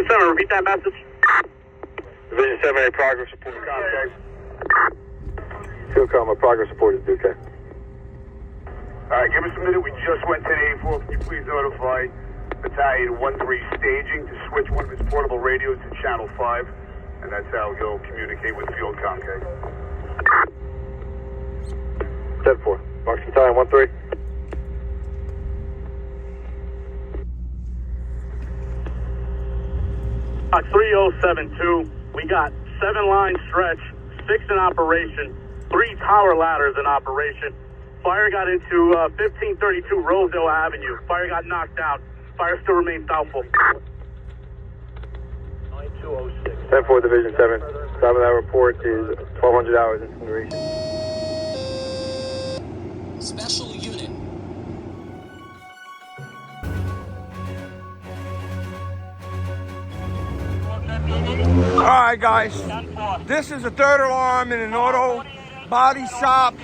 7, repeat that message. Division 7, a progress report contact. Field call, my progress report is due, okay. Alright, give us a minute. We just went 1084. Can you please notify Battalion 1-3 staging to switch one of its portable radios to channel 5, and that's how he'll communicate with field contact. 10-4. Bronx Battalion 1-3. Box 3072. We got 7 line stretch, 6 in operation, 3 tower ladders in operation. Fire got into 1532 Rosedale Avenue. Fire got knocked out. Fire still remains doubtful. 9206. 10-4, Division 7. Time of that report is 1200 hours in duration. Special unit. Alright guys, this is the third alarm in an auto body shop.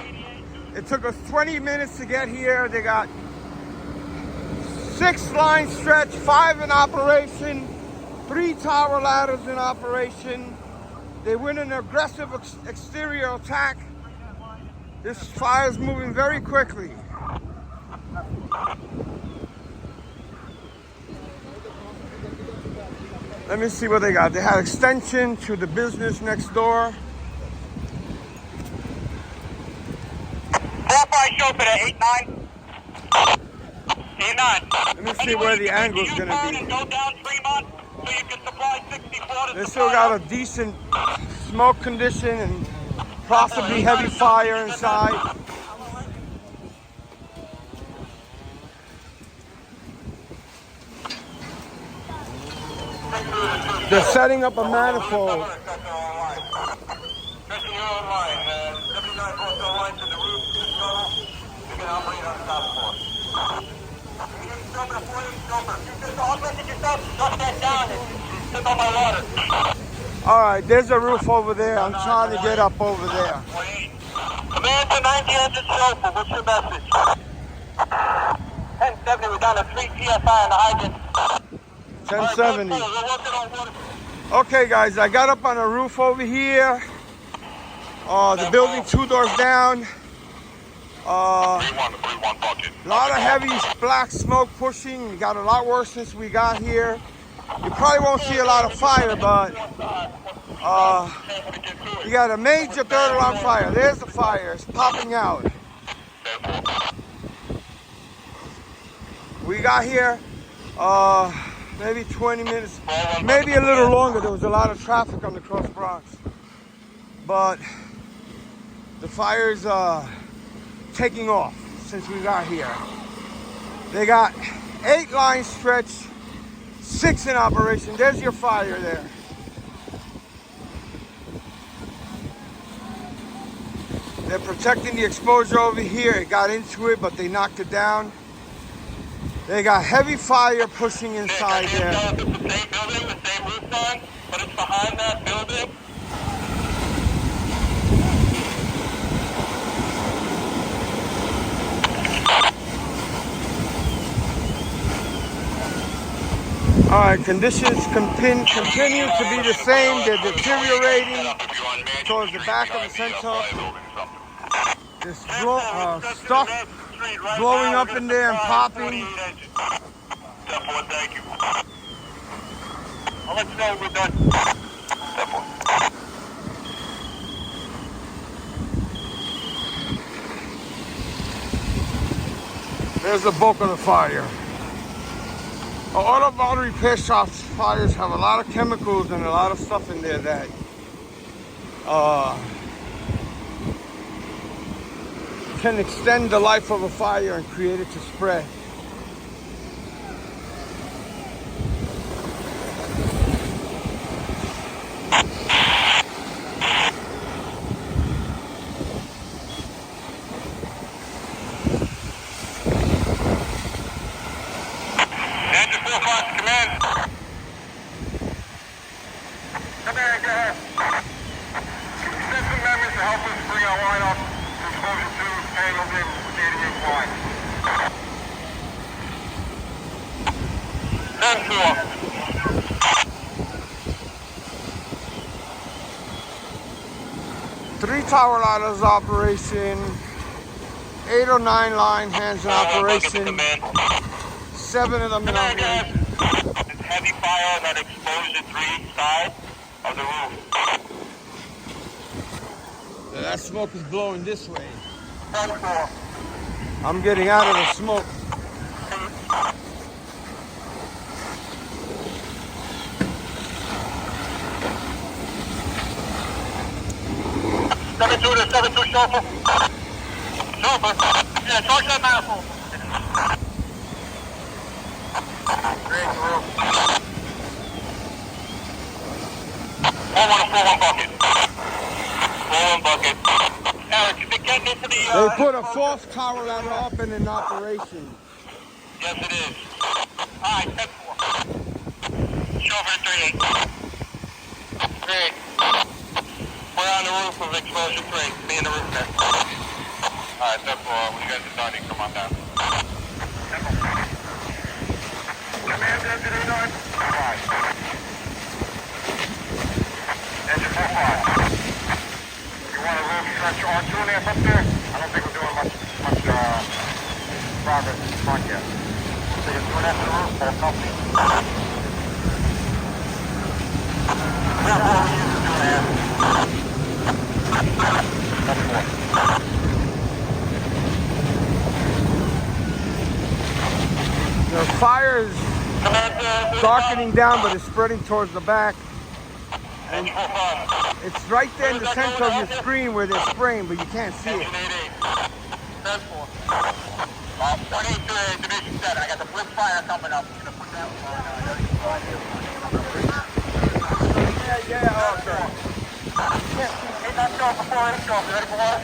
It took us 20 minutes to get here. They got 6 line stretch, 5 in operation, 3 tower ladders in operation. They went an aggressive exterior attack. This fire is moving very quickly. Let me see what they got. They had extension to the business next door. 4-5 show for the 8-9. 8-9. Let me see where the angle is going to be. Go down Tremont so you can supply 64 to They still got a decent smoke condition and possibly heavy fire inside. They're setting up a manifold. All right, there's a roof over there. I'm trying to get up over there. Command to 9000 Chauffeur, what's your message? 1070, we're down to 3 PSI on the hydrant. 1070. Okay, guys, I got up on a roof over here. The building 2 doors down. A lot of heavy black smoke pushing. It got a lot worse since we got here. You probably won't see a lot of fire, but you got a major third alarm fire. There's the fire. It's popping out. We got here maybe 20 minutes, maybe a little longer. There was a lot of traffic on the Cross Bronx. But the fire's taking off since we got here. They got 8 line stretch, 6 in operation. There's your fire there. They're protecting the exposure over here. It got into it, but they knocked it down. They got heavy fire pushing inside there. It's the same building, the same roof line, but it's behind that building. All right, conditions continue to be the same. They're deteriorating towards the back of the center. There's stuff blowing up in there and popping. Thank you. I'll let you know when we're done. There's the bulk of the fire. Auto body repair shops fires have a lot of chemicals and a lot of stuff in there that can extend the life of a fire and create it to spread. 3 tower ladders operation, 8 or 9 line hands in operation, 7 of them in operation. It's heavy fire that exposed the 3 sides of the roof. That smoke is blowing this way. I'm getting out of the smoke. Seven two chauffeur. Chauffeur. Yeah, charge that manifold. Great roof. 4-1 bucket. 4-1 bucket. Eric, is it getting into the... They put a 4th tower ladder up and in operation. Yes, it is. Alright, 10-4. Chauffeur 3-8. Great. We're on the roof of explosion 3. Me and the roof there. Alright, 10-4. When you guys are done, you can come on down. Command engine 89. 5. Engine 4-5. You want a roof stretch R2 and a half up there? I don't think we're doing much progress in front yet. So you're doing that to the roof, both companies. Yeah, what we use is 2.5. The fire is darkening down, but it's spreading towards the back. And it's right there in the center of your screen where they're spraying, but you can't see it. 182 Division 7. I got the flip fire coming up. Gonna put that Yeah, okay. 8 knots off before 8 off. You ready for water?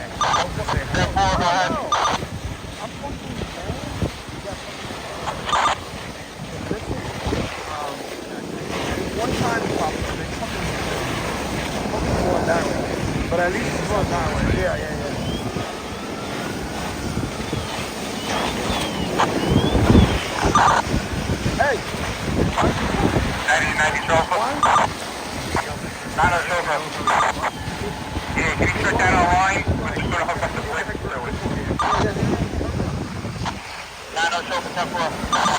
10-4, go ahead. One time probably going that way, but at least it's going that way. Yeah. Hey! 90 chauffeur. 90 chauffeur. Yeah, can you check that online? We're just going to hook up the brake fluid. 90 chauffeur, 10-4.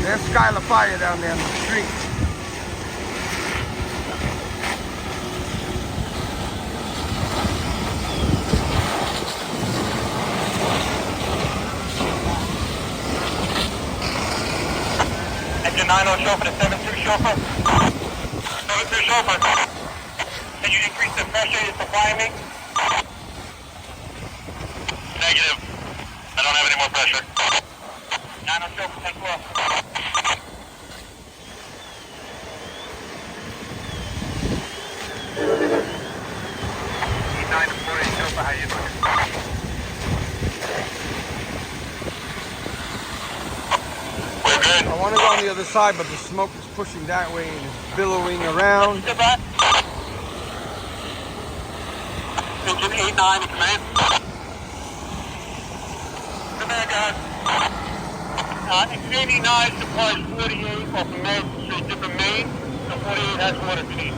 There's Skylar Fire down there on the street. Engine 90 chauffeur to 72 chauffeur. 72 chauffeur. Can you increase the pressure you're supplying me? Negative. I don't have any more pressure. 90 chauffeur, 10-4. 9 to 40 chauffeur, how you doing? We're good. I want to go on the other side, but the smoke is pushing that way and it's billowing around. Engine 89 to command. Command, guys. Engine 89 supplies 48 off of Main Street, different main. So 48 has water change.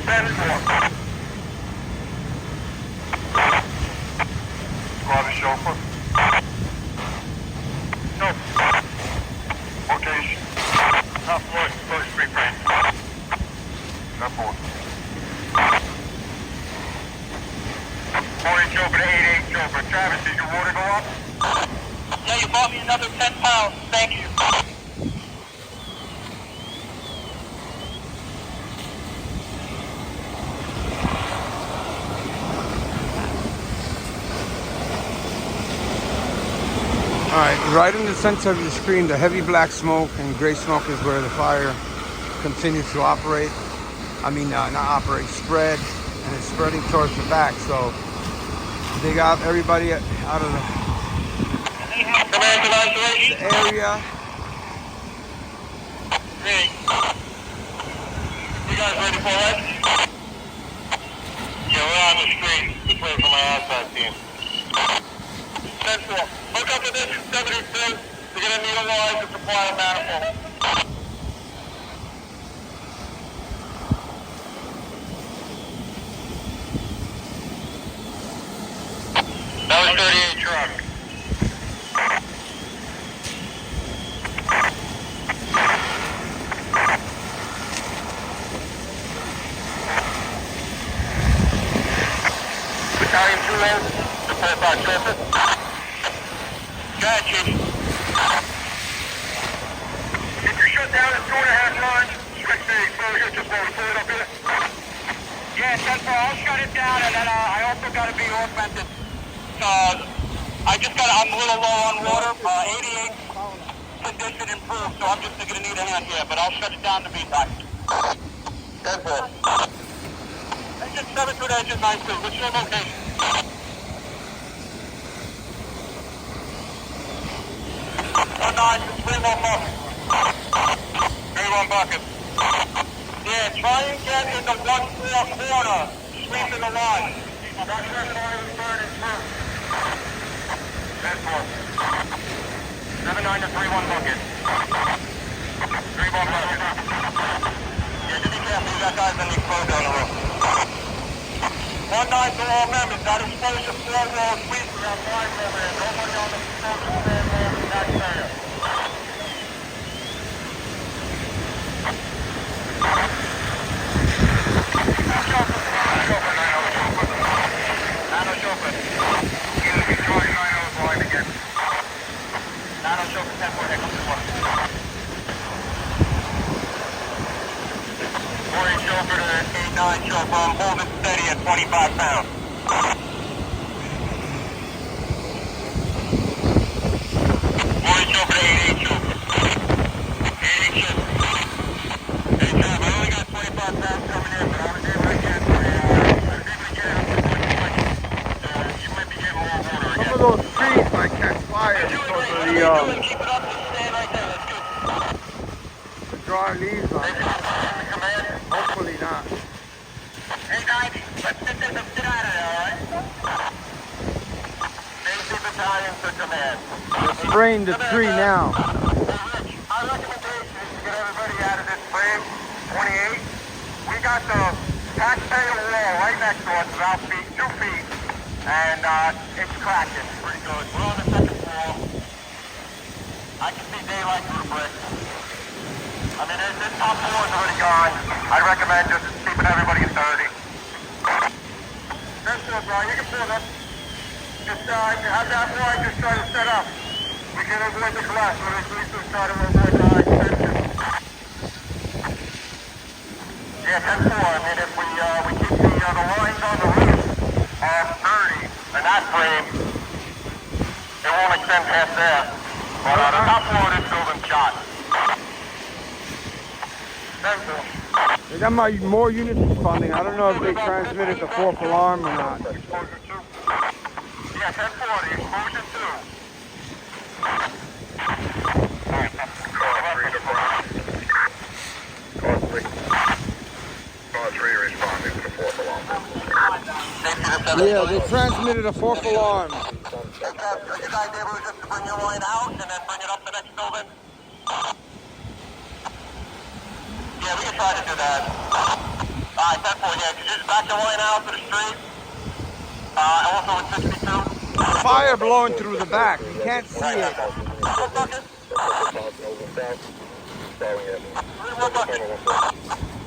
10-4. Squad of chauffeur. Chauffeur. Location. Top floor, first street frame. Top floor. 40 chauffeur to 88 chauffeur. Travis, did your water go up? Yeah, you bought me another 10 pounds. Thank you. Alright, right in the center of your screen, the heavy black smoke and gray smoke is where the fire continues to operate. Not operate, spread, and it's spreading towards the back. So they got everybody out of the area. Hey, you guys ready for it? Yeah, we're on the street. Just waiting for my outside team. 10-4. Hook up with engine 73. You're going to need a line to supply a manifold. That was 38 truck. Battalion 2 low, support by chauffeur. Go ahead, Chief. If you're shut down at 2.5 lines, stretch the exposure just while we pull it up here. Yeah, 10-4, I'll shut it down, and then I also got to be augmented. I'm a little low on water. 88 condition improved, so I'm just going to need a hand here, but I'll shut it down in the meantime. 10-4. Engine 7 to engine 9-2. What's your location? 1-9, 3-1 bucket. 3-1 bucket. Yeah, try and get in the 1-4 corner. Sweep in the line. That's where fire is burning through. 10-4. 7-9 to 3-1 bucket. 3-1 bucket. Yeah, just be careful. You got guys in the exposure on the roof. 1-9 to all members. That exposure 4-wall sweep. We have 5 over there. Nobody on the exposure 4-wall in that area. Nano chauffeur. Nano chauffeur 10-4. Here comes the one. 4-8 chauffeur to 8-9 chauffeur. I'm holding steady at 25 pounds. 4-8 chauffeur to 8-8 chauffeur. 8-8 chauffeur. 8 chauffeur. I only got 25 pounds coming in, but I was able to get you might be getting more water again. Some of those trees might catch fire because of the Keep it up and stand right there. That's good. the dry leaves on it. Command. Hopefully not. Hey, 90. Let's get this and get out of there, all right? Basic battalion to command. They're spraying the tree now. Rich, our recommendation is to get everybody out of this frame. 28. We got the taxpayer wall right next to us, about 2 feet, and it's cracking. Pretty good. We're on the second floor. I can see daylight through the brick. I mean, this top floor is already gone. I'd recommend just keeping everybody in 30. That's good, bro. You can pull up. Just have that line just try to set up. We can avoid the collapse, but at least we'll try to avoid the extension. Yeah, 10-4. I mean, if we keep the lines on the roof at 30 in that frame, it won't extend past there. But the top floor of this building's shot. 10-4. They got more units responding. I don't know if they transmitted the 4th alarm or not. Exposure 2. Yeah, 10-4, the exposure 2. Alright, call 3 to Bronx. Call 3. Call 3 responding to the 4th alarm. Yeah, they transmitted a 4th alarm. Are you guys able just to bring your line out and then bring it up the next building? Yeah, we can try to do that. Alright, 10-4, yeah, could you just back your line out to the street? Also at 62. Fire blowing through the back. You can't see it. 3-1 bucket. 3-1 bucket.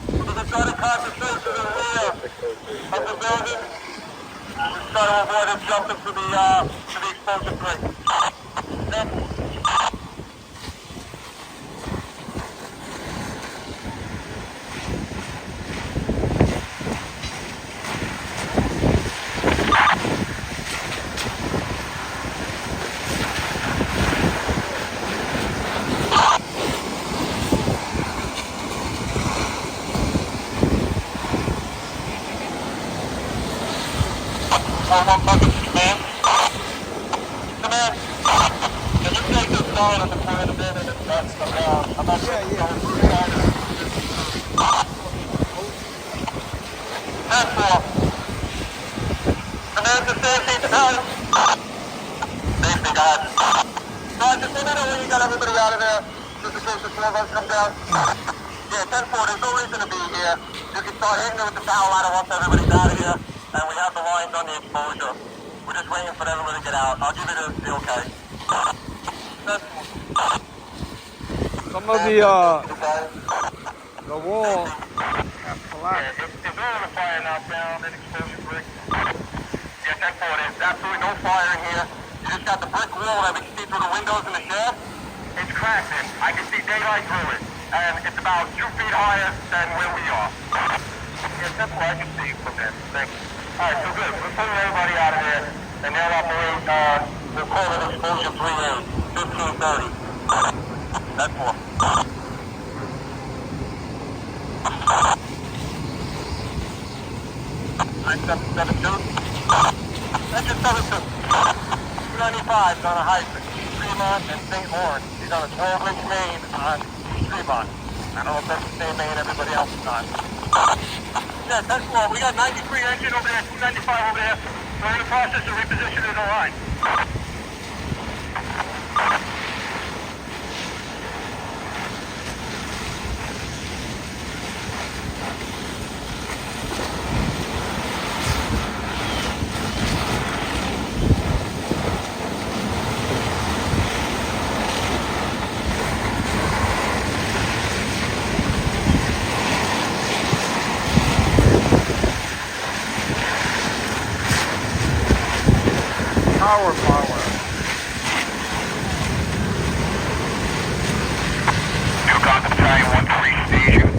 So they're trying to concentrate to the rear of the building. Just try to avoid them jumping to the exposure 3. Then, one bucket to command. Command. Can you take this line on the plan a minute and that's the I'm not sure if it's going through the line. 10-4. Command to safety, battalion. Safety, guys. Go Just let me know when you got everybody out of there, just in case the 4 of us come down. Yeah, 10-4, there's no reason to be here. You can start hitting it with the power ladder once everybody's out of here, and we have the lines on the exposure. We're just waiting for everyone to get out. I'll give you the okay. Some of the wall collapsed. Yeah, if all of the fire not down, then exposure brick. Yeah, 10-4, there's absolutely no fire in here. You just got the brick wall that we can see through the windows in the shaft. It's cracked in. I can see daylight through it. And it's about 2 feet higher than where we are. Yeah, 10-4, I can see from there. Thank you. Alright, so good. We're pulling everybody out of there. And they'll operate, we'll call it exposure 3A, 1530. That's 4. 9772. That's your 72. 295 is on a hydrant. Tremont and St. Lawrence. He's on a 12-inch main on Tremont. I don't know if that's the same main everybody else is on. Yeah, 10-4. We got 93 engine over there, 295 over there. We're in the process of repositioning the line. Power. New Gotham Battalion 1-3 station.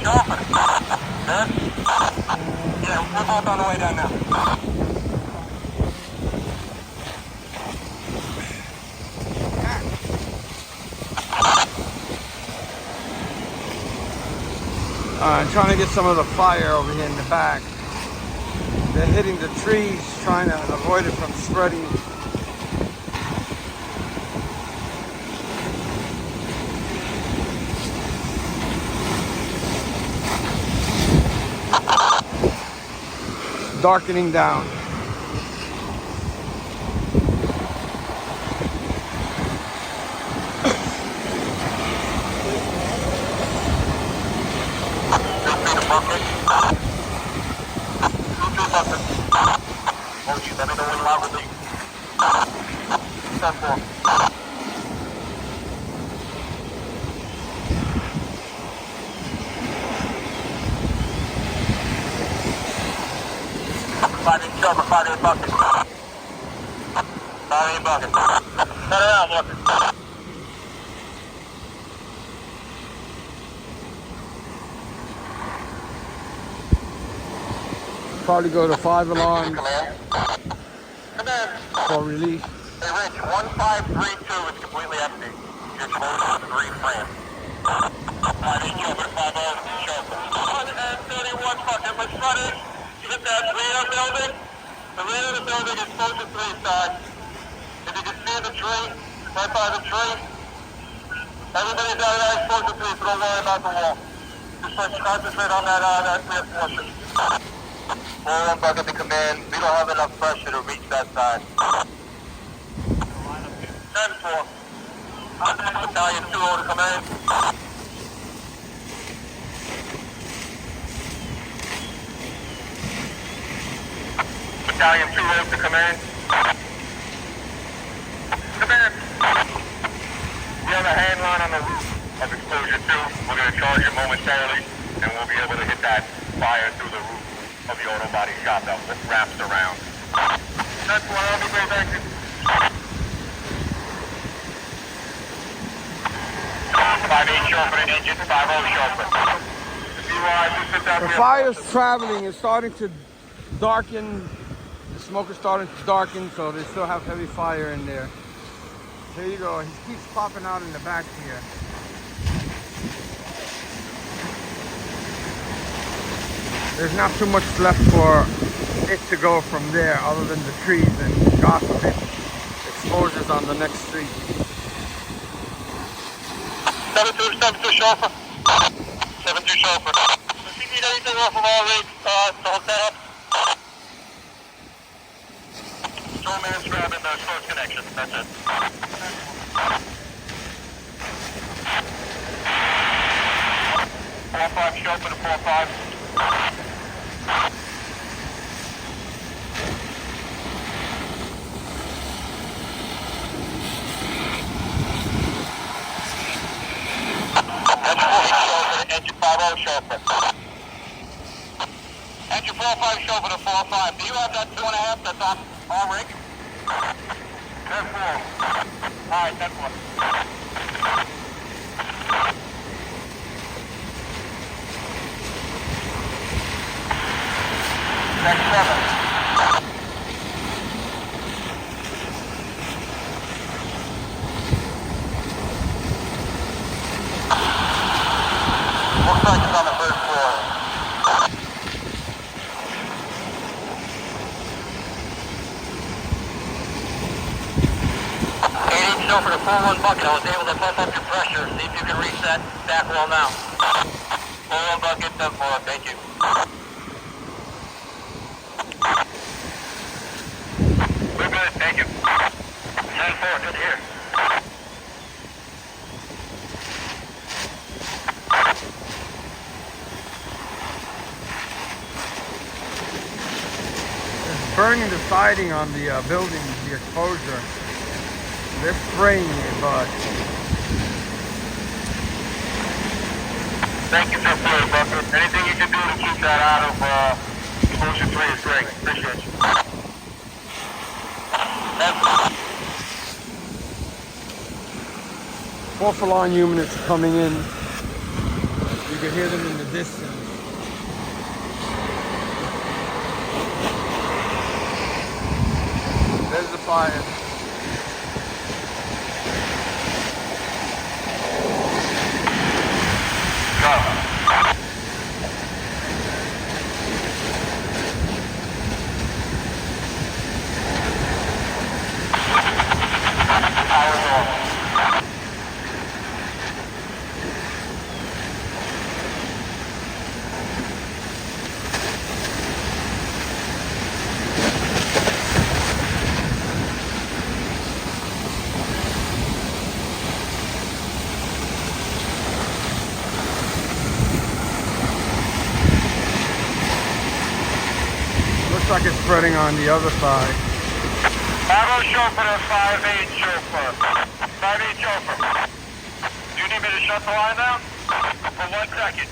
Shelter. Good? Yeah, we're both on the way down now. I'm trying to get some of the fire over here in the back. They're hitting the trees, trying to avoid it from spreading. Darkening down. Let me know when you're out with me. 10-4. 5-8 shelter, 5-8 bucket. 5-8 bucket. Turn around, bucket. Probably go to 5 alarms Command. for relief. Hey Rich, 1532 is completely empty. You're exposed to 3 frames. 5-8 shelter, 5-0 shelter. 131 bucket. Let's run it. You hit that rear building. The rear of the building is exposed to 3 side. If you can see the tree, right by the tree, everybody's out of that exposed to 3, so don't worry about the wall. Just let's concentrate on that rear portion. 4-1 bucket to command. We don't have enough pressure to reach that side. 10-4. Battalion 2-0 to command. Battalion 2-0 to command. Command. We have a hand line on the roof of exposure 2. We're going to charge it momentarily, and we'll be able to hit that fire through the roof of the auto body shop that wraps around. That's one, I'll be right back. 5-8 sharpen engine, 5-0 sharpen. The fire's traveling. It's starting to darken. The smoke is starting to darken, so they still have heavy fire in there. There you go. He keeps popping out in the back here. There's not too much left for it to go from there other than the trees and God forbid exposures on the next street. 72 chauffeur. 7-2 chauffeur. If you need anything off of our rig, to hook that up. 2 minutes grabbing the source connection. That's it. 4-5 chauffeur to 4-5. Engine 5-0 chauffeur. Engine 4-5 chauffeur to 4-5. Do you have that 2.5 that's on our rig? 10-4. Alright, 10-4. Next 7. Looks like it's on the first floor. 8-8 chauffeur to 4-1 bucket. I was able to pump up your pressure. See if you can reach that back wall now. 4-1 bucket, 10-4. Thank you. We're good, thank you. 10-4, good to hear. Burning the siding on the building, the exposure. They're spraying it, but... Thank you, sir, for the bucket. Anything you can do to keep that out of exposure 3 is great. Appreciate you. Fourth alarm units coming in. You can hear them in the distance. There's the fire. Go. Power's off. Looks like it's spreading on the other side. 5-0 chauffeur to 5-8 chauffeur. 5-8 chauffeur. Do you need me to shut the line down? For 1 second.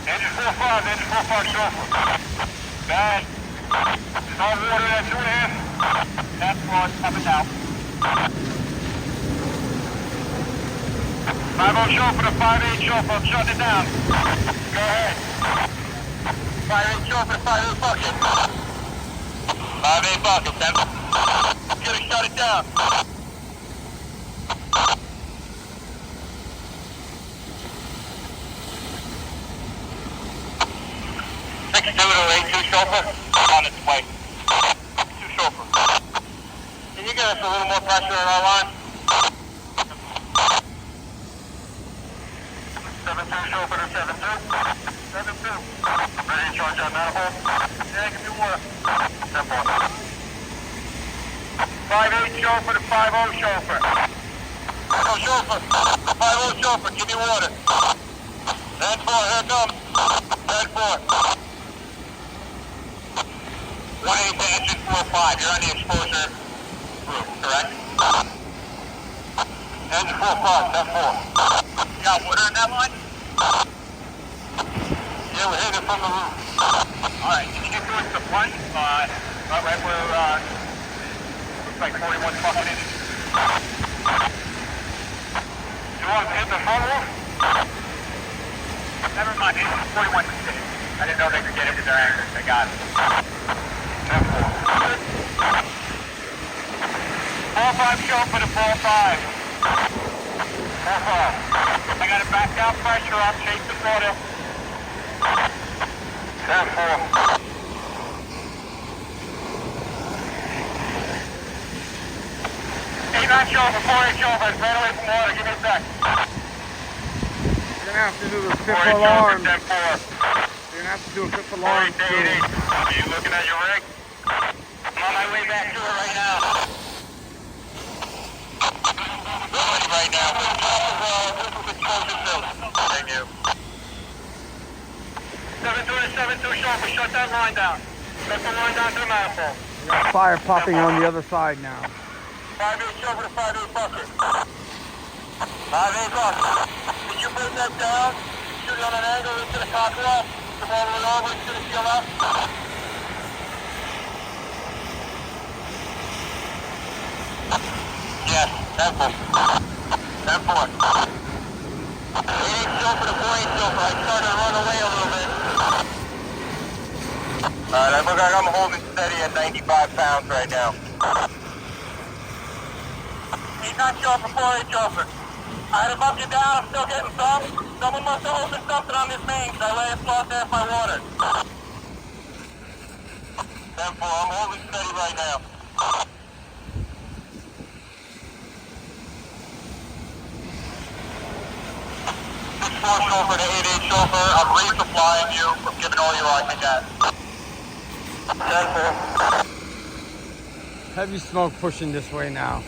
Engine 4-5, engine 4-5 chauffeur. Bad. Start water at 2.5. That's one, coming down. 5-0 chauffeur to 5-8 chauffeur, I'm shutting it down. Go ahead. 5-8 chauffeur to 5-8 bucket. 5-8 bucket, 10. I'm gonna shut it down. 6-2 to 8-2 chauffeur. On its way. 2 chauffeur. Can you get us a little more pressure on our line? 7-2 chauffeur to 7-2. 7-2. Ready to charge that manifold? Yeah, give me water. 10-4. 5-8 chauffeur to 5-0 chauffeur. 5-0 chauffeur. 5-0 chauffeur, give me water. 10-4, here it comes. 10-4. 1-8 to engine 4-5. You're on the exposure roof, correct? Engine 4-5, 10-4. You got water in that line? Yeah, we're hitting it from the roof. Alright, can you get towards the front? Right where, looks like 41 fucking inches. You want to hit the front roof? Never mind, it's 41 inches. I didn't know they could get into their anchors. They got it. 10-4. 4-5 chauffeur to 4-5. 4-5. I got a back down pressure on, chase the water. 10-4. 8-9 chauffeur, 4-8 chauffeur, ran away from water, give me a sec. gonna have to do the fifth alarm. 10-4. You're gonna have to do a fifth alarm too. Are you looking at your rig? I'm on my way back to it right now. Right now. Thank you. 7-2 sharp, we shut that line down. Shut the line down to the manifold. We got fire popping on the other side now. 5-8 sharp with a 5-8 bucket. 5-8 bucket. Did you bring that down? Shoot it on an angle into the cockerel? Come all the way over into the seal up? Yes, 10-4. 10-4. 8-8 silver to 4-8 silver. I started to run away a little bit. Alright, I look like I'm holding steady at 95 pounds right now. 8-9 silver, 4-8 silver. I had to bump you down, I'm still getting some. Someone must have opened something on this main because I lay it flat there if I water. 10-4, I'm holding steady right now. 6-4 chauffeur to 8-8 chauffeur. I'm resupplying you. I'm giving all you I can get. 10-4. Heavy smoke pushing this way now.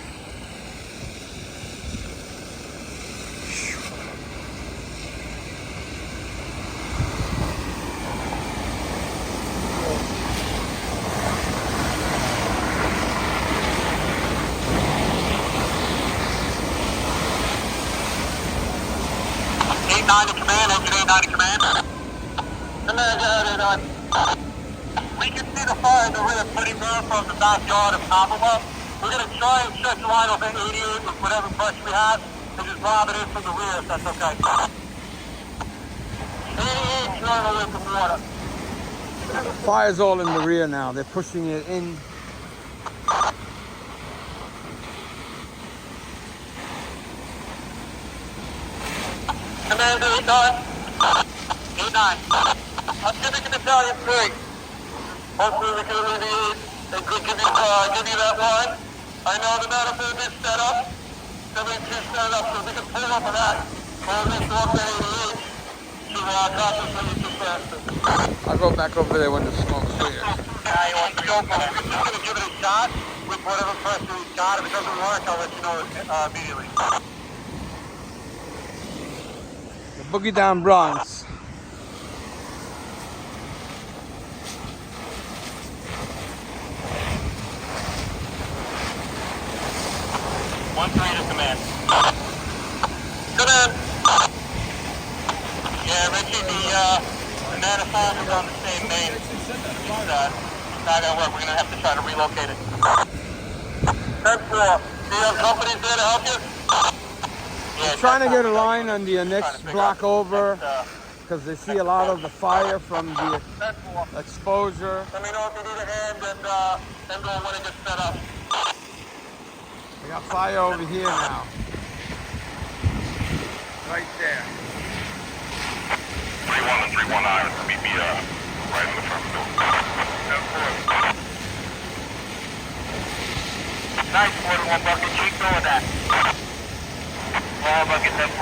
To command, engine 8-9 to command. Command, go ahead, 8-9. We can see the fire in the rear pretty well from the backyard of Commonwealth. We're going to try and stretch the line over 88 with whatever brush we have and just rob it in from the rear if that's okay. 88's running away from water. Fire's all in the rear now. They're pushing it in. Commander 8-9. 8-9. I'm giving an Italian 3. Hopefully we can alleviate and could give you that one. I know the manifold is set up. 72 set up, so we can pull up of that. Pull this off to 88 to concentrate too fast. I'll go back over there when the smoke's clear. You want to go for it? We're just going to give it a shot with whatever pressure we've got. If it doesn't work, I'll let you know immediately. Boogie down Bronx. One three to command. Command. Yeah, Richie, the manifold is on the same main. It's not gonna work. We're gonna have to try to relocate it. 10-4. Do you have companies there to help you? They're trying to get a line on the next block over because they see a lot of the fire from the exposure. Let me know if you need a hand and go when it gets set up. We got fire over here now. Right there. 3-1 and 3-1 iron. Meet me right in the front door. 10-4. Nice, 4-1 bucket. Keep doing that. Bucket 10-4.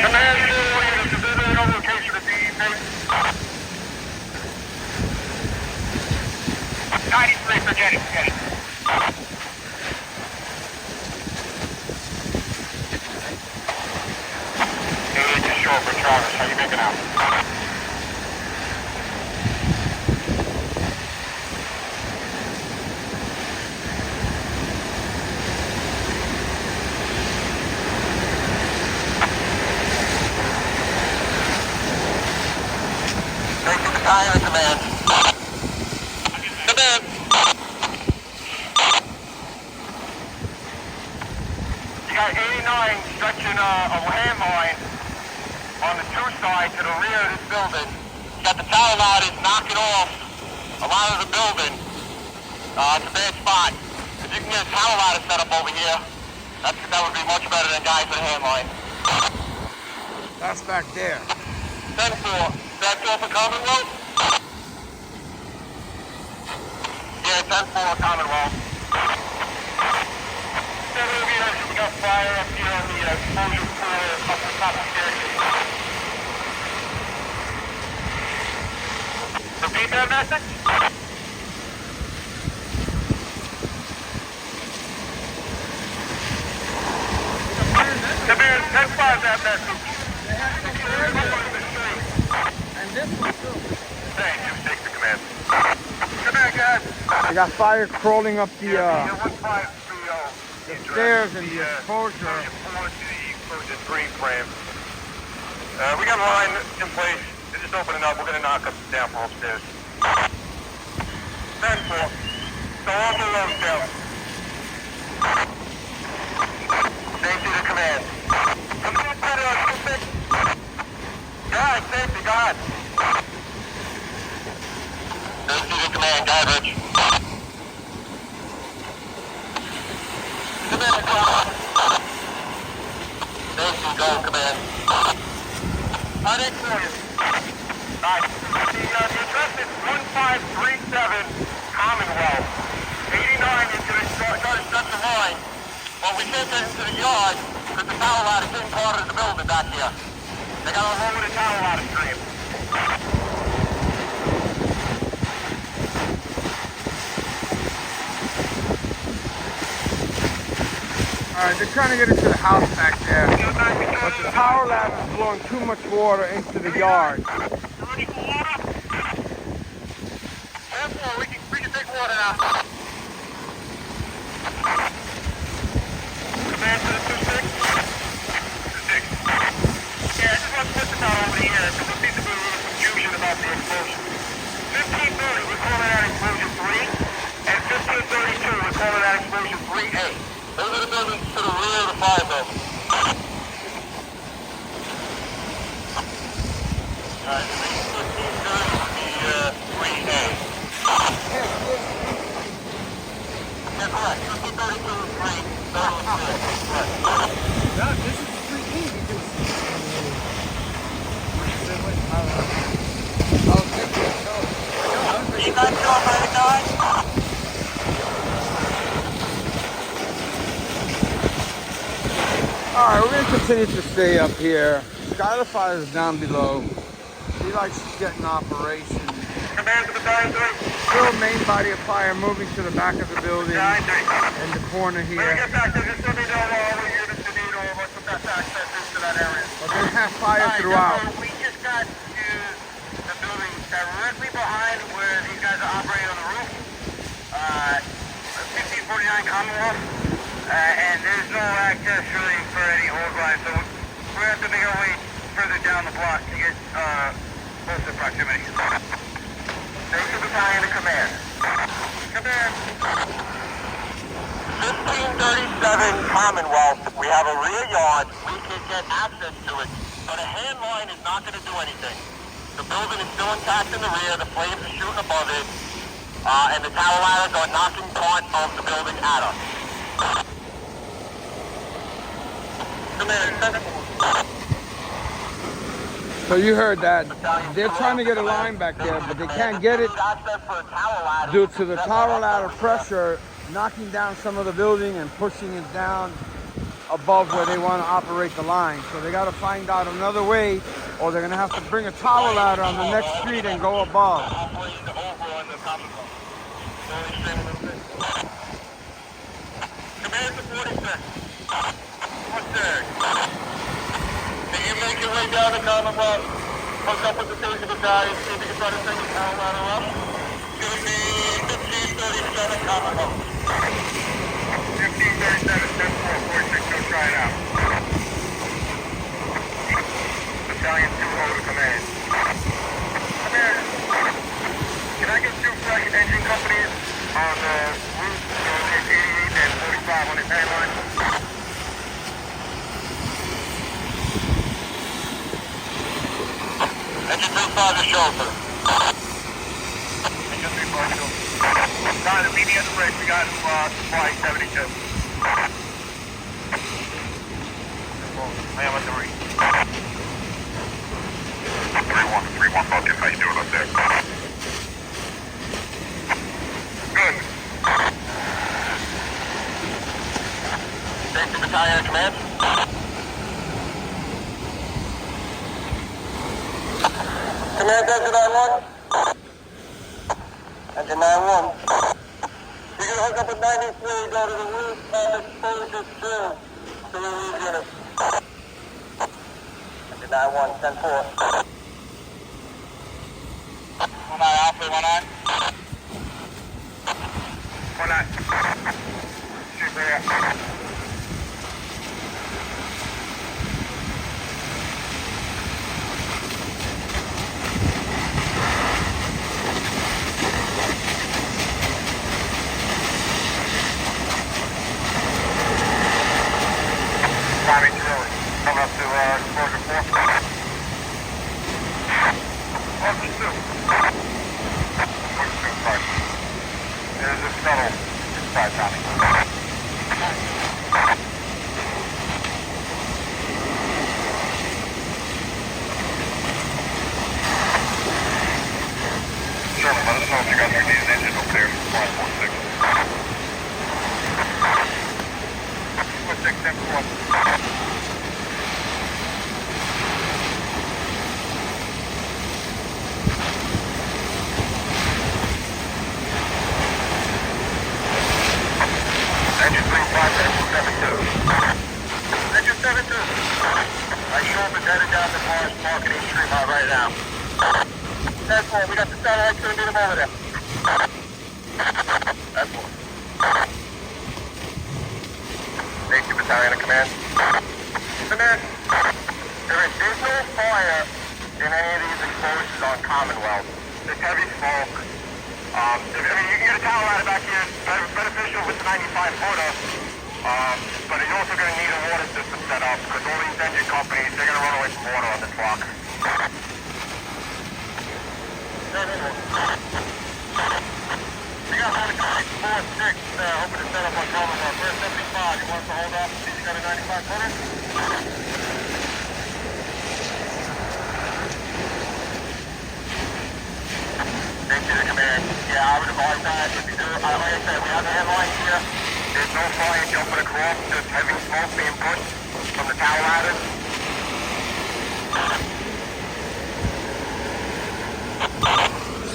Command 4, units, is there no location of DEP? 93, forget it. Hey, just show up for Travis. How you making out? Fire command. Command. You got 89 stretching a landmine on the two sides to the rear of this building. You got the tower ladders knocking off a lot of the building. It's a bad spot. If you can get a tower ladder set up over here, that would be much better than guys with a handline. That's back there. 10-4. That's all for Commonwealth? Command 10-4, Commonwealth. We got fire up here on the exposure pool up the top of the staircase. Repeat that message? Command 10-5 that message. And this one too. Thank you, take the command. Command, guys. They got fire crawling up the 1530. stairs and the exposure. To the exposure 3 frame. We got a line in place. They're just opening up. We're going to knock us down from upstairs. 10-4. So all the loads down. Safety to command. Come on, put it on 2-6. God, safety, God. Safety to command, God, Rich. Command, go. Safety, go, command. On it for you. Alright. The address is 1537 Commonwealth. 89 into the structure line. Well, we can't get into the yard because the power ladder is in part of the building back here. They got to lower the power ladder stream. Alright, they're trying to get into the house back there, but the power ladder is blowing too much water into the yard. Ready for water? Careful, we can take water now. Command to the 2-6. 2-6. Yeah, I just want to put this out over here because there seems to be a little confusion about the explosion. 1530, we're calling that explosion 3, and 1532, we're calling that explosion 3A. Those are the buildings to the rear of the fire building. Alright, 1530 would be 3A. Yeah, correct. 1532 is 3. That was 4. Correct. Yeah, this is 3E because... You guys know about it, guys? Alright, we're going to continue to stay up here. Skylar Fire is down below. He likes to get in operation. Command to Battalion 3. Still main body of fire moving to the back of the building in the corner When we here. get back to this, let me know all the units you need or what's the best access is to that area. But they have fire throughout. So we just got to the building directly behind where these guys are operating on the roof. 1549 Commonwealth. And there's no access really for any hose line, so we're going to have to make our way further down the block to get closer proximity. Thank you, Battalion to command. Command. 1537 Commonwealth. We have a rear yard. We can get access to it, but a hand line is not going to do anything. The building is still intact in the rear. The flames are shooting above it, and the tower ladders are knocking part of the building at us. So you heard that. They're trying to get a line back there, but they can't get it due to the tower ladder pressure knocking down some of the building and pushing it down above where they want to operate the line. So they got to find out another way, or they're going to have to bring a tower ladder on the next street and go above. Command to 46. What's there? Can you make your way down the Commonwealth? Hook up with the safety battalion, see if you can try to take the tower ladder up. It's going to be 1537 Commonwealth. 1537, 10-4, 46, go try it out. Battalion 2-0 to command. Command, can I get 2 fresh engine companies on the route going 88 and 45 on the tank line? Engine 35 is shelter. Engine 35 shelter. Got it, meet me at the bridge. We got supply 72. I am at the reach. 3-1, Bucket. How you doing up there? Good. battalion command. Command engine 9-1. Engine 9-1. You're going to hook up with 93, go to the roof and exposure 2 to the roof unit. Engine 9-1, 10-4. 1-9 Alpha, 1-9. 1-9. Shoot there. Coming up to exposure 4. Officer 2. Officer 2, sorry. There's a shuttle inside, Tommy. Sherman, let us know if you guys need an engine over there. 546. 46, 10-4. Engine 3-5, engine 7-2. Engine 7-2. I show up and headed down the Forest Marketing Street right now. That's all. We got the satellites going to meet them over there. That's all. Thank you, Battalion of Command. Command, there's no fire in any of these explosions on Commonwealth. There's heavy smoke. I mean, you can get a towel ladder back here. It's beneficial with the 95-footer. But you're also going to need a water system set up because all these engine companies, they're going to run away from water on this block. We got one 4-6, hoping to set up on Commonwealth. First 75, you want us to hold off and see if you got a 95-footer? Thank you, the command. Yeah, I would advise that. If you do, like I said, we have a headline here. There's no fire jumping across, just heavy smoke being pushed from the tower ladders.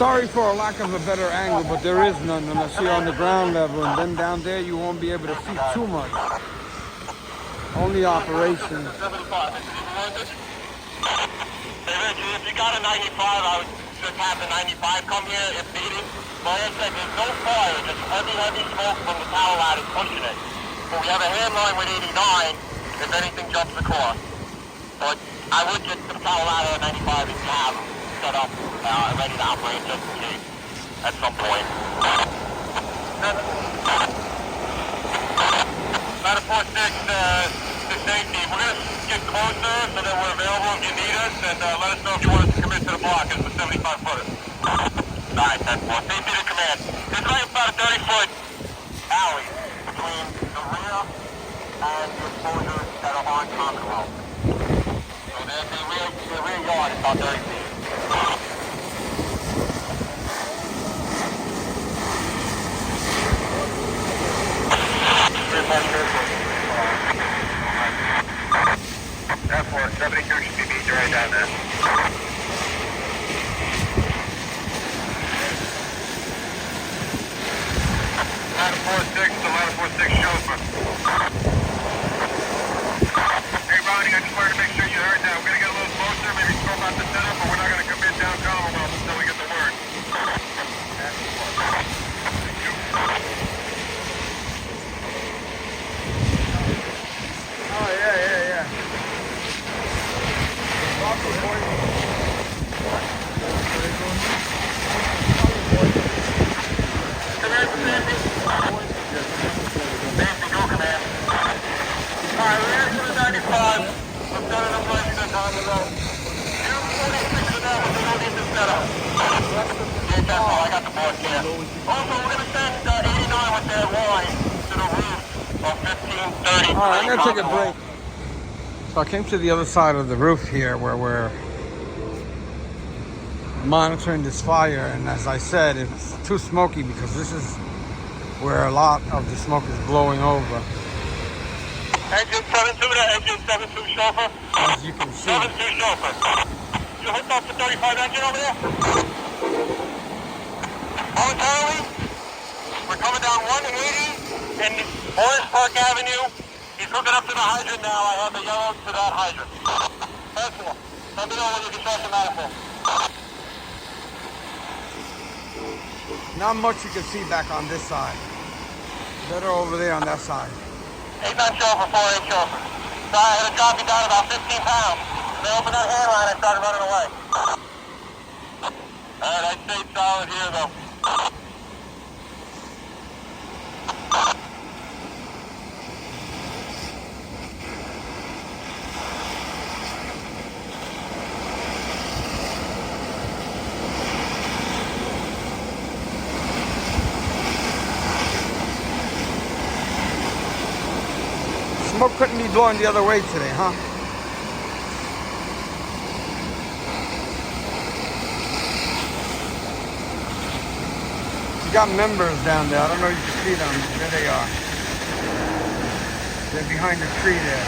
Sorry for a lack of a better angle, but there is none unless you're on the ground level, and then down there you won't be able to see too much. Only operation. If you got a 95, I would just have the 95 come here if needed. Like I said, there's no fire, just heavy smoke from the tower ladders pushing it. But we have a handline with 89 if anything jumps across. But I would get the tower ladder at 95 if you have them set up, ready to operate just in case at some point. Ladder 46 to safety. We're going to get closer so that we're available if you need us, and let us know if you want us to commit to the block. It's a 75-footer. Alright, 10-4. Safety to command. It's like about a 30-foot alley between the rear and the exposures that are on Commonwealth. So the rear yard is about 30 feet. F4, 72 should be meeting right down there. Ladder 46 to ladder 46 Shelburne. Hey Ronnie, I just wanted to make sure you heard that. We're going to get a little closer, maybe scope out the setup, but we're not going to commit down Commonwealth until we get the word. Oh, yeah. Command to Sandy. Sandy, go command. Alright, we're here for the 95. I'm setting up places at Commonwealth. You're 46 for that, but they don't need to set up. Yeah, that's all. I got the board here. Also, we're going to send 89 with their line to the roof of 1530. All right, I'm going to take a break. So I came to the other side of the roof here where we're monitoring this fire, and as I said, it's too smoky because this is where a lot of the smoke is blowing over. Engine 7-2 to engine 7-2 chauffeur. As you can see. 7-2 chauffeur. You hooked up to 35 engine over there? Momentarily, we're coming down 180 in Orange Park Avenue. He's hooking up to the hydrant now. I have the yellow to that hydrant. That's all. Let me know when you can start the manifold. Not much you can see back on this side. Better over there on that side. 8-9 chauffeur, 4-8 chauffeur. So I had to drop you down about 15 pounds. They opened that hand line, I started running away. Alright, I stayed solid here though. Smoke couldn't be blowing the other way today, huh? You got members down there. I don't know if you can see them. There they are. They're behind the tree there.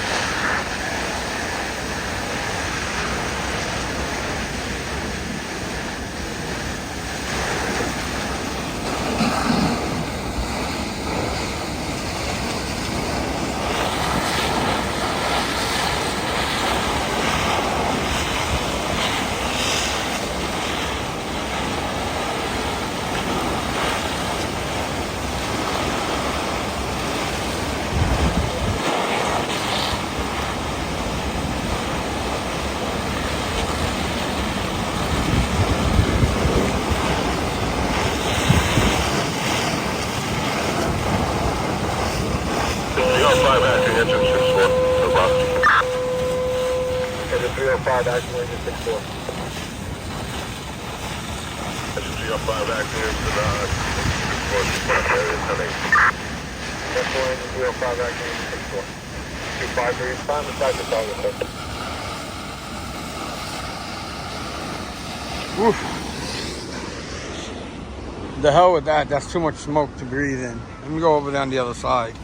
Engine 6-4, no problem. Engine 305, acting engine 6-4. Engine 305, acting into the 6-4, area 10-8. 6-4, engine 305, acting engine 6-4. 253, time to start the target, sir. Oof. The hell with that. That's too much smoke to breathe in. Let me go over there on the other side.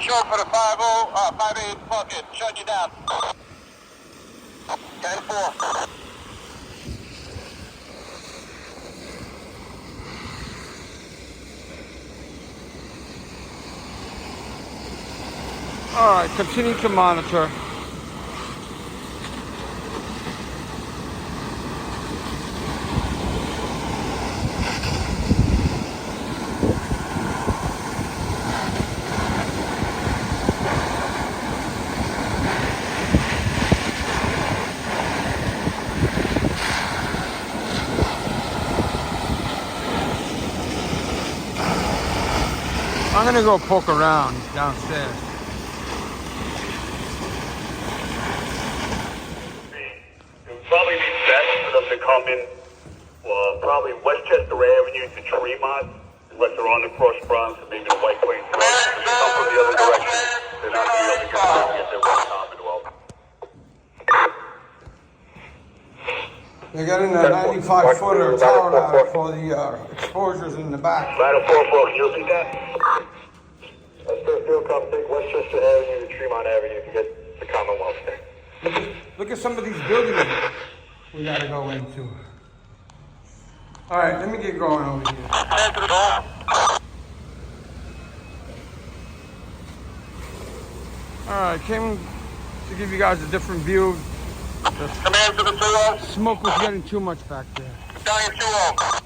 Short for the 5-8 bucket, shut you down. 10-4. All right, continue to monitor. I'm gonna go poke around downstairs. It would probably be best for them to come in, probably Westchester Avenue to Tremont, unless they're on the Cross Bronx and maybe the White Plains Road. If they come from the other direction, they're not going to be able to get out and get their West Commonwealth. They got in a 95-footer tower ladder for the exposures in the back. Ladder 4, can you repeat that? Still come take Westchester Avenue to Tremont Avenue to get the Commonwealth thing. Look at some of these buildings we gotta go into. All right, let me get going over here. All right, came to give you guys a different view. Command to the 2-0. Smoke was getting too much back there. Stallion 2-0.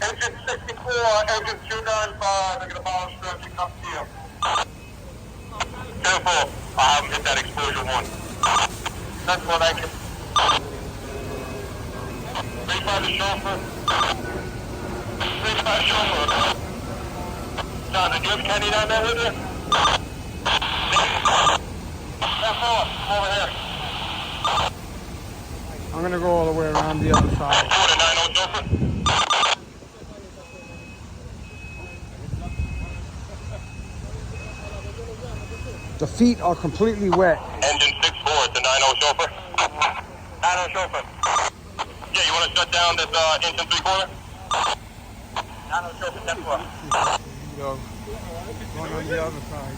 Engine 64, engine 295, they're gonna follow stretch and come to you. 10-4, I haven't hit that exposure 1. That's what I can. 3-5 the chauffeur. 3-5 chauffeur. John, did you have Kenny down there with you? 10-4, over here. I'm gonna go all the way around the other side. 4-9-0 chauffeur. The feet are completely wet. Engine 64, it's a 9-0 chauffeur. 9-0 chauffeur. Yeah, you want to shut down this engine 3-quarter? 9-0 chauffeur, 10-4. Go. Going on the other side.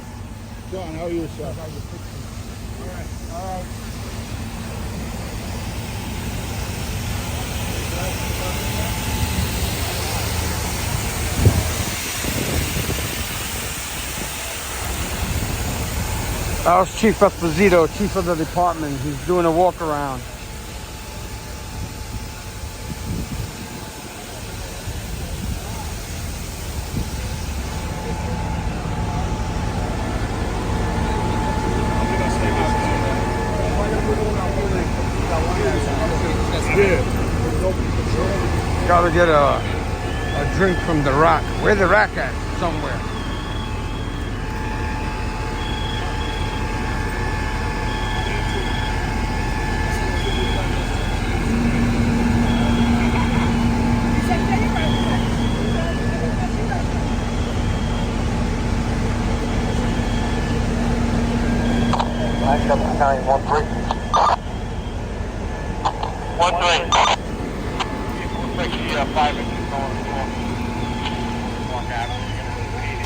John, how are you, sir? All right. That was Chief Esposito, chief of the department. He's doing a walk around. Gotta get a drink from the rack. Where's the rack at? Somewhere. Battalion 1-3. 1-3. Looks like the 5 inches going along Walk Avenue. You're going to PD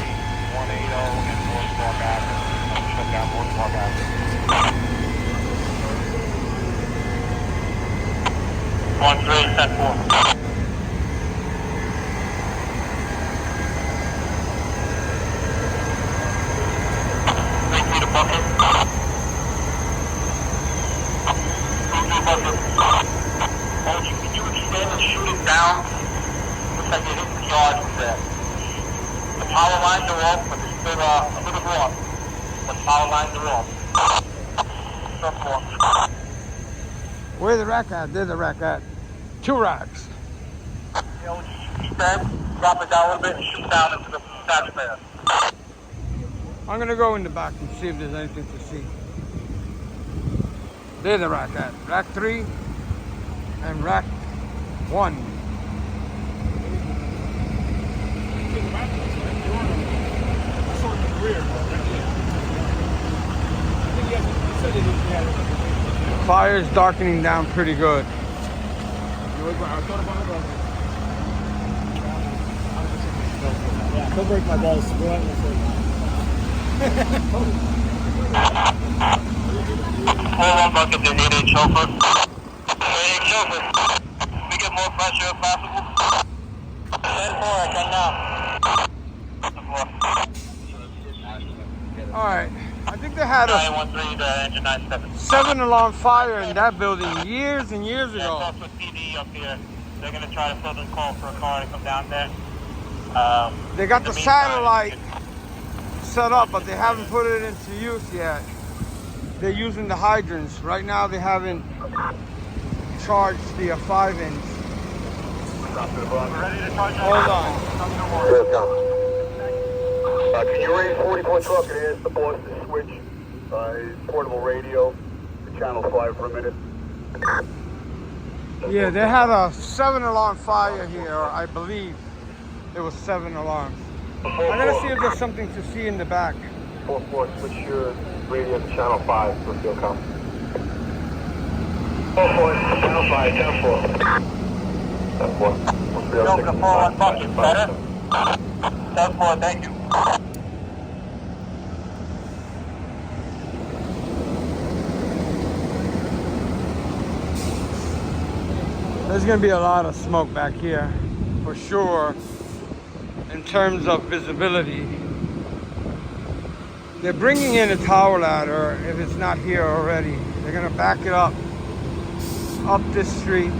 180 and North Walk Avenue. Shut down North Walk Avenue. 1-3, 10-4. Can you extend and shoot it down? Looks like you're hitting the yard there. The power lines are off, but there's still a little more. But the power lines are off. Stop more. Where's the rack at? There's the rack at. 2 racks. You know, you keep that, drop it down a little bit, and shoot down into the taxpayer. I'm gonna go in the back and see if there's anything to see. There's the rack at. Rack 3 and rack 1. Fire's darkening down pretty good. Yeah, don't break my balls. Go ahead and say. Hold on, bucket, they need a chauffeur. Hey, chauffeur. We get more pressure if possible. 10-4, I can now. All right, I think they had a 913, engine 97. 7-alarm fire in that building years and years ago. That's also PD up here. They're going to try to fill the call for a car to come down there. They got the satellite set up, but they haven't put it into use yet. They're using the hydrants. Right now they haven't charged the 5-inch. Ready to charge. Hold on. Can you raise 44 truck and ask the boss to switch his portable radio to channel 5 for a minute? Yeah, they had a 7-alarm fire here, I believe. There was 7 alarms. I'm gonna see if there's something to see in the back. 4-4, switch your radio to channel 5 for field count. 4-4, channel 5, 10-4. 10-4. Go for the 4-1 bucket, better? 10-4, thank you. There's gonna be a lot of smoke back here, for sure, in terms of visibility. They're bringing in a tower ladder if it's not here already. They're gonna back it up this street.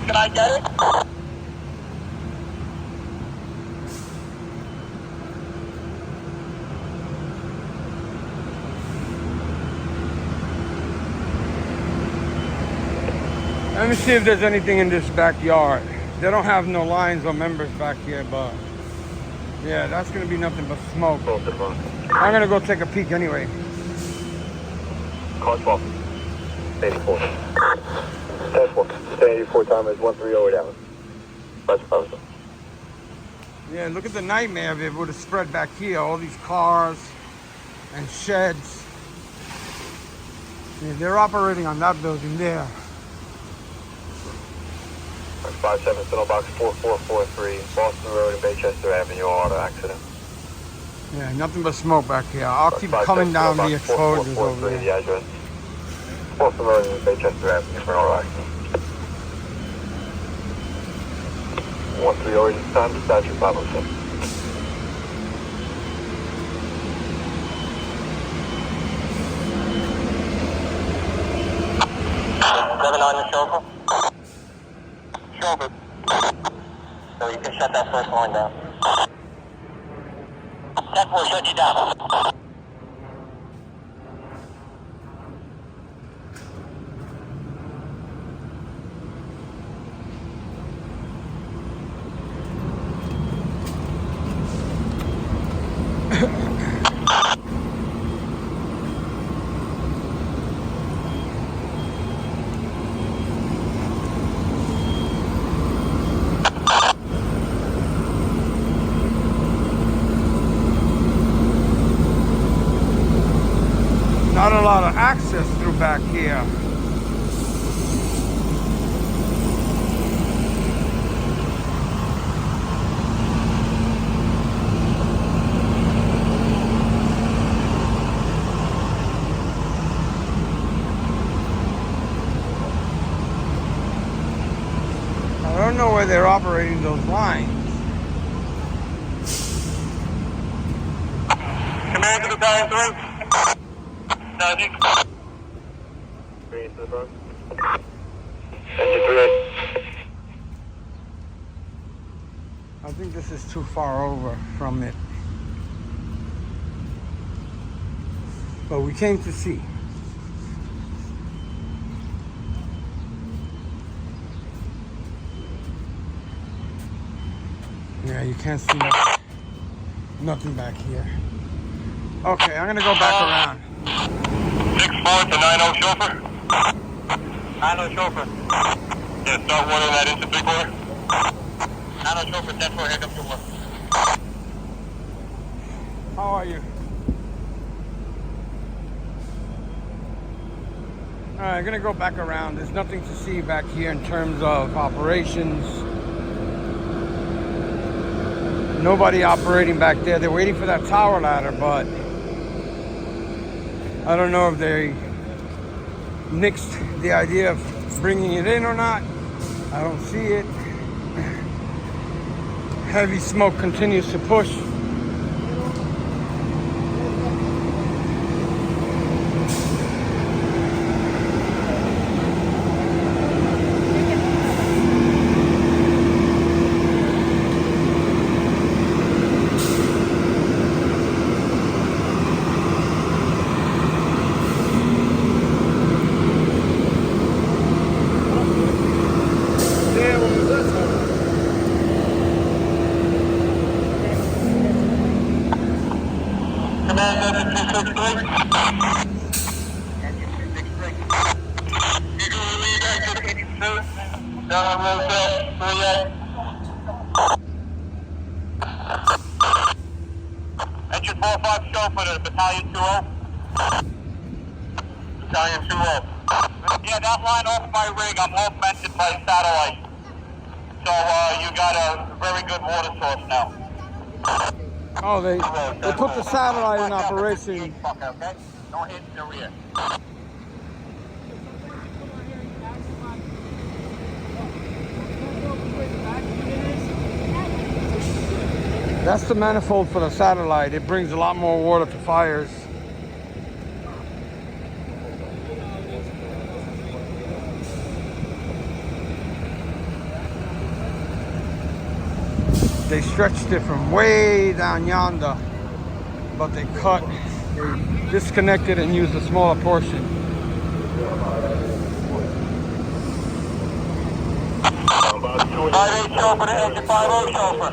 Can I get it? Let me see if there's anything in this backyard. They don't have no lines or members back here, but yeah, that's gonna be nothing but smoke. I'm gonna go take a peek anyway. Car 12. 84. 10-4. 84 time is 130 down. That's possible. Yeah, look at the nightmare if it would have spread back here. All these cars and sheds. Yeah, they're operating on that building there. 57 Signal Box 4443, Boston Road and Baychester Avenue, auto accident. Yeah, nothing but smoke back here. I'll keep coming down the exposures over The there. address. Boston Road and Baychester Avenue for an auto accident. 130 this time, dispatcher 507. 7 on the chauffeur. Chauffeur. So you can shut that first line down. 10-4, shut you down. Not a lot of access through back here. I don't know where they're operating those lines. Command to the Battalion 3. Engine 3. I think this is too far over from it. But we came to see. Yeah, you can't see nothing back here. Okay, I'm gonna go back around. 6-4 to 90 chauffeur. 90 chauffeur. Yeah, start watering that into 3-quarter. 90 chauffeur, 10-4, head up to 1. How are you? All right, I'm gonna go back around. There's nothing to see back here in terms of operations. Nobody operating back there. They're waiting for that tower ladder, but I don't know if they nixed the idea of bringing it in or not. I don't see it. Heavy smoke continues to push. Engine 45 show for the Battalion 2-0. Battalion 2-0. Yeah, that line off my rig, I'm augmented by satellite. So you got a very good water source now. Oh, they put the satellite in operation. Okay? Don't hit the rear. That's the manifold for the satellite. It brings a lot more water to fires. They stretched it from way down yonder, but they disconnected and used a smaller portion. 5-8 chauffeur to engine 5-0 chauffeur.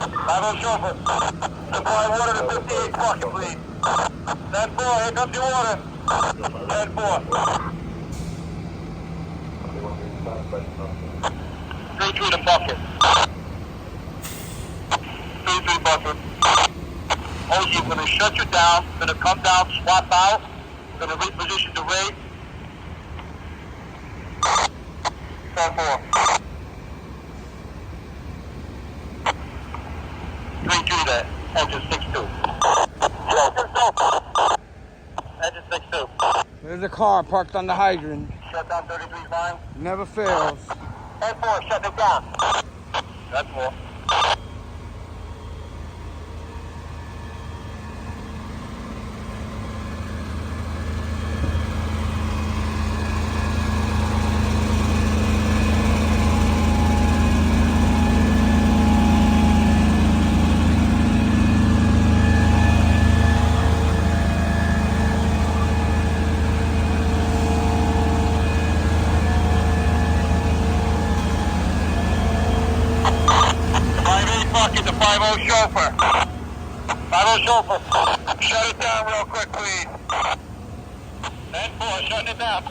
5-0 chauffeur. Supply water to 58 bucket, please. 10-4, here comes your water. 10-4. 3-3 to bucket. 3-3 bucket. Oh, you're going to shut you down. Going to come down, swap out. Going to reposition the rate. 10-4. 3-2 there. Engine 6-2. Engine 6-2. There's a car parked on the hydrant. Shut down 33 fine. Never fails. 10-4, shut it down. That's more. Bucket, the 5-0 chauffeur. 5-0 chauffeur. Shut it down real quick, please. 10-4, shutting it down.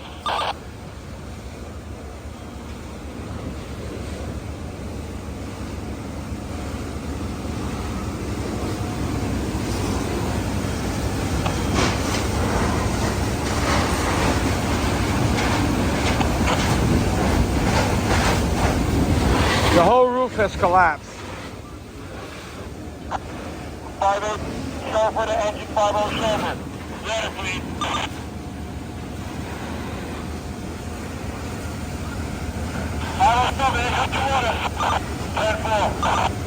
The whole roof has collapsed. 5-8 chauffeur to engine 5-0 chauffeur. Water, please. Chauffeur, here comes your water. 10-4.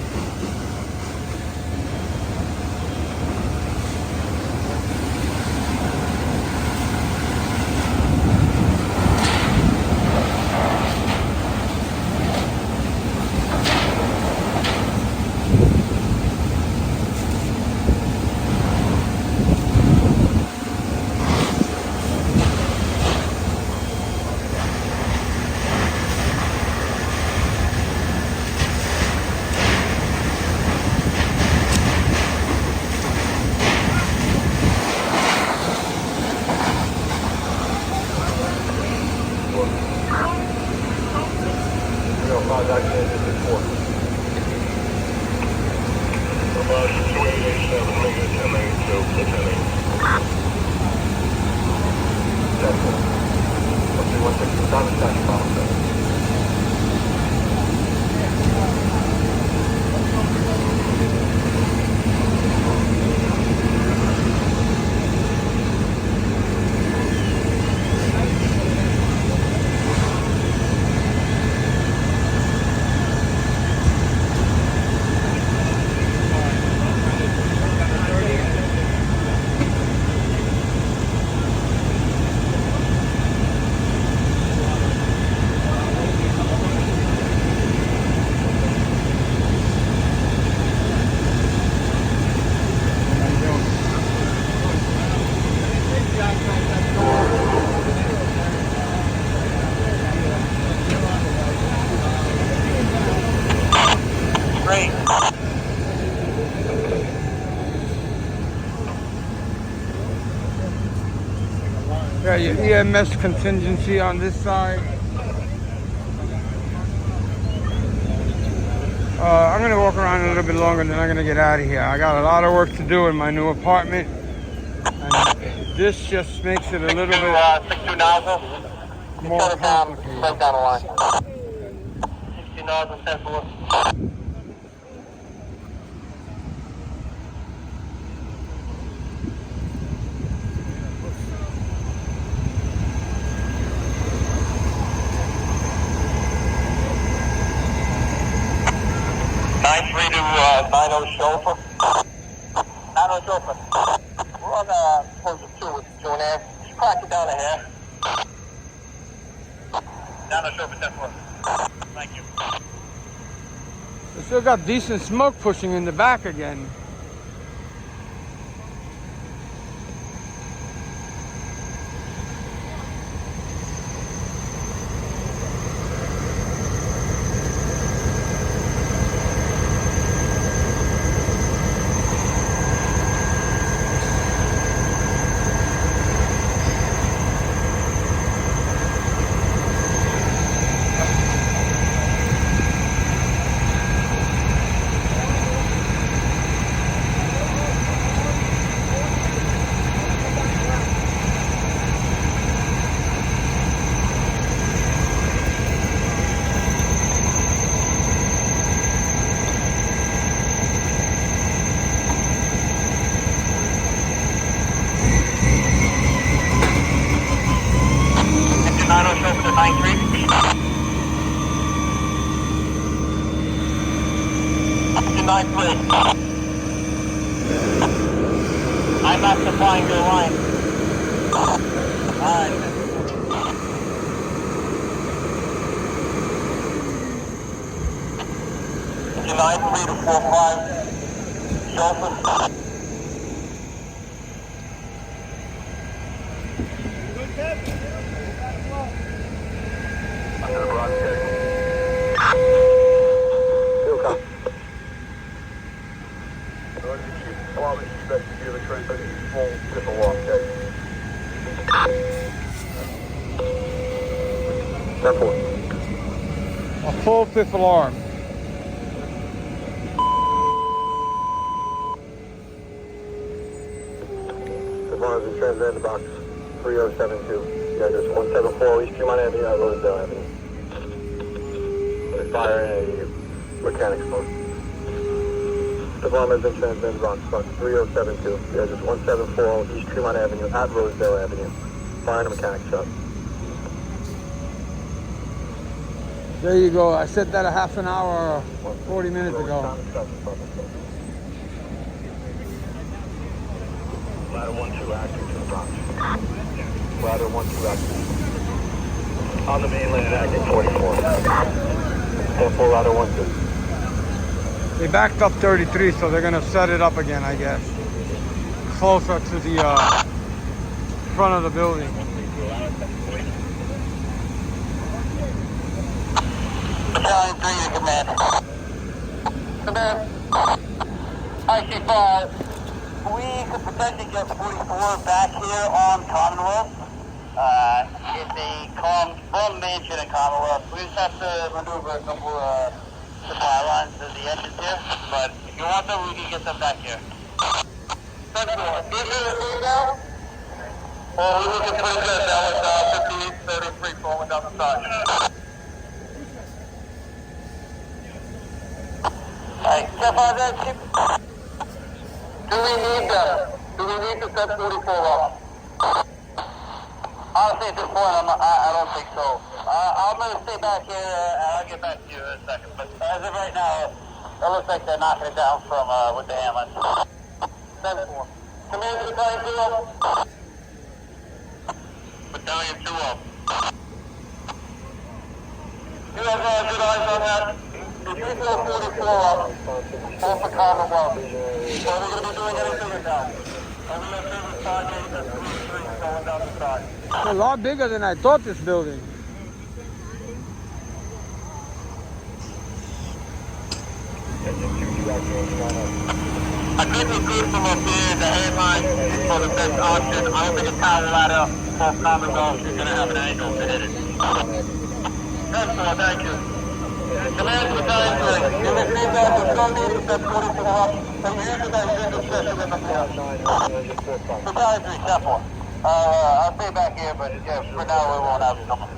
EMS contingency on this side. I'm gonna walk around a little bit longer and then I'm gonna get out of here. I got a lot of work to do in my new apartment. And this just makes it a little bit more complicated. Break down the line. 16 nozzle, 10-4. Chauffeur. 90 chauffeur. We're on positive 2 with 2.5. Just crack it down a hair. 90 chauffeur, 10-4. Thank you. We still got decent smoke pushing in the back again. I'm not supplying your line. Alright. 93 to 45. Chauffeur. Under the Bronx check. Expect to be the train, but it's full fifth alarm check. 10-4. A full fifth alarm. As long as the train's in the box 3072. Yeah, just 174 East Tremont Avenue, Rosedale Avenue. There's fire in a mechanics store. As long as insurance in Bronx, Bronx 3072. Yeah, just 174 East Tremont Avenue at Rosedale Avenue. Fire in a mechanic shop. There you go. I said that a half an hour or 40 minutes ago. Ladder 1-2 active to the Bronx. Ladder 1-2 active. On the mainland active 44. 10-4 ladder 1-2. They backed up 33, so they're gonna set it up again, I guess. Closer to the front of the building. Battalion 3 to command. Command. IC-5. We could potentially get 44 back here on Commonwealth. If they come from Mansion and Commonwealth, we just have to maneuver a couple supply lines to the entrance here, but if you want them, we can get them back here. 10-4. Is it a thing now? Well, we're looking pretty good. That was 58-33 falling down the side. Alright, step on that ship. Do we need them? Do we need to set 44 up? Honestly, at this point, I don't think so. I'm going to stay back here, and I'll get back to you in a second. But as of right now, it looks like they're knocking it down from with the ambulance. 10-4. Command to Battalion 2 up. Battalion 2 up. You have good eyes on that? If you feel 44 up, hold for Commonwealth. So we're going to be doing anything with that. And we're going to service target that's 3 going down the side. It's a lot bigger than I thought, this building. Engine 2 acting on I couldn't recruit from up here. The headline is for the best option. I don't think a tower ladder for Commonwealth is going to have an angle to hit it. 10-4, thank you. Command to Battalion 3. You received that with no need to step 40 to the left. So you usually that you're discussion in the field. Battalion 3, step 4. I'll stay back here, but yeah, for now we won't have someone.